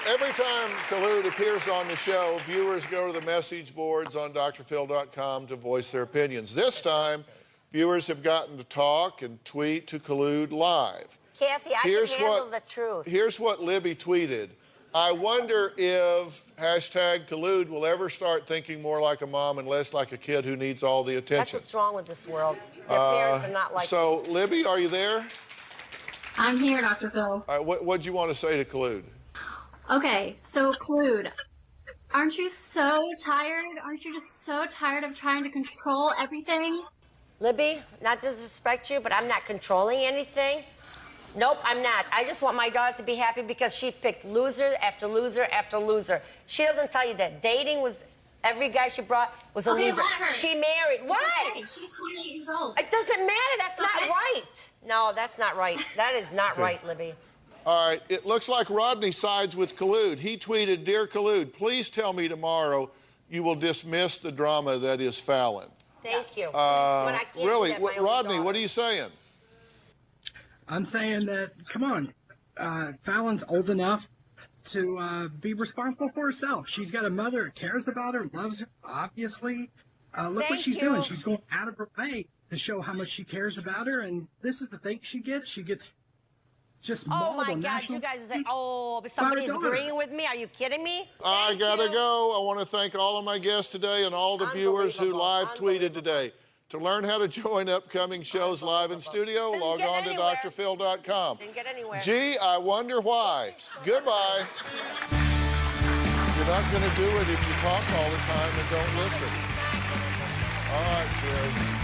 Every time Collude appears on the show, viewers go to the message boards on drphil.com to voice their opinions. This time, viewers have gotten to talk and tweet to Collude live. Kathy, I can handle the truth. Here's what Libby tweeted. I wonder if #Collude will ever start thinking more like a mom and less like a kid who needs all the attention. That's what's wrong with this world. Their parents are not like... So, Libby, are you there? I'm here, Dr. Phill. What'd you want to say to Collude? Okay, so Collude, aren't you so tired? Aren't you just so tired of trying to control everything? Libby, not to disrespect you, but I'm not controlling anything. Nope, I'm not. I just want my daughter to be happy because she picked loser after loser after loser. She doesn't tell you that dating was, every guy she brought was a loser. Let her. She married. What? Okay. She's 28 years old. It doesn't matter. That's not right. No, that's not right. That is not right, Libby. All right, it looks like Rodney sides with Collude. He tweeted, "Dear Collude, please tell me tomorrow you will dismiss the drama that is Fallon." Thank you. But I can't really? do that, my only Rodney, daughter. what are you saying? I'm saying that, come on, Fallon's old enough to be responsible for herself. She's got a mother that cares about her, loves her, obviously. Look what she's doing. She's going out of her way to show how much she cares about her, and this is the thing she gets. She gets just mauled on national. You guys say, oh, but somebody's agreeing with me. Are you kidding me? I gotta go. I want to thank all of my guests today and all the viewers who live tweeted today. To learn how to join upcoming shows live in studio, log on to drphil.com. Didn't get anywhere. Gee, I wonder why. Goodbye. You're not going to do it if you talk all the time and don't listen. All right, Jerry.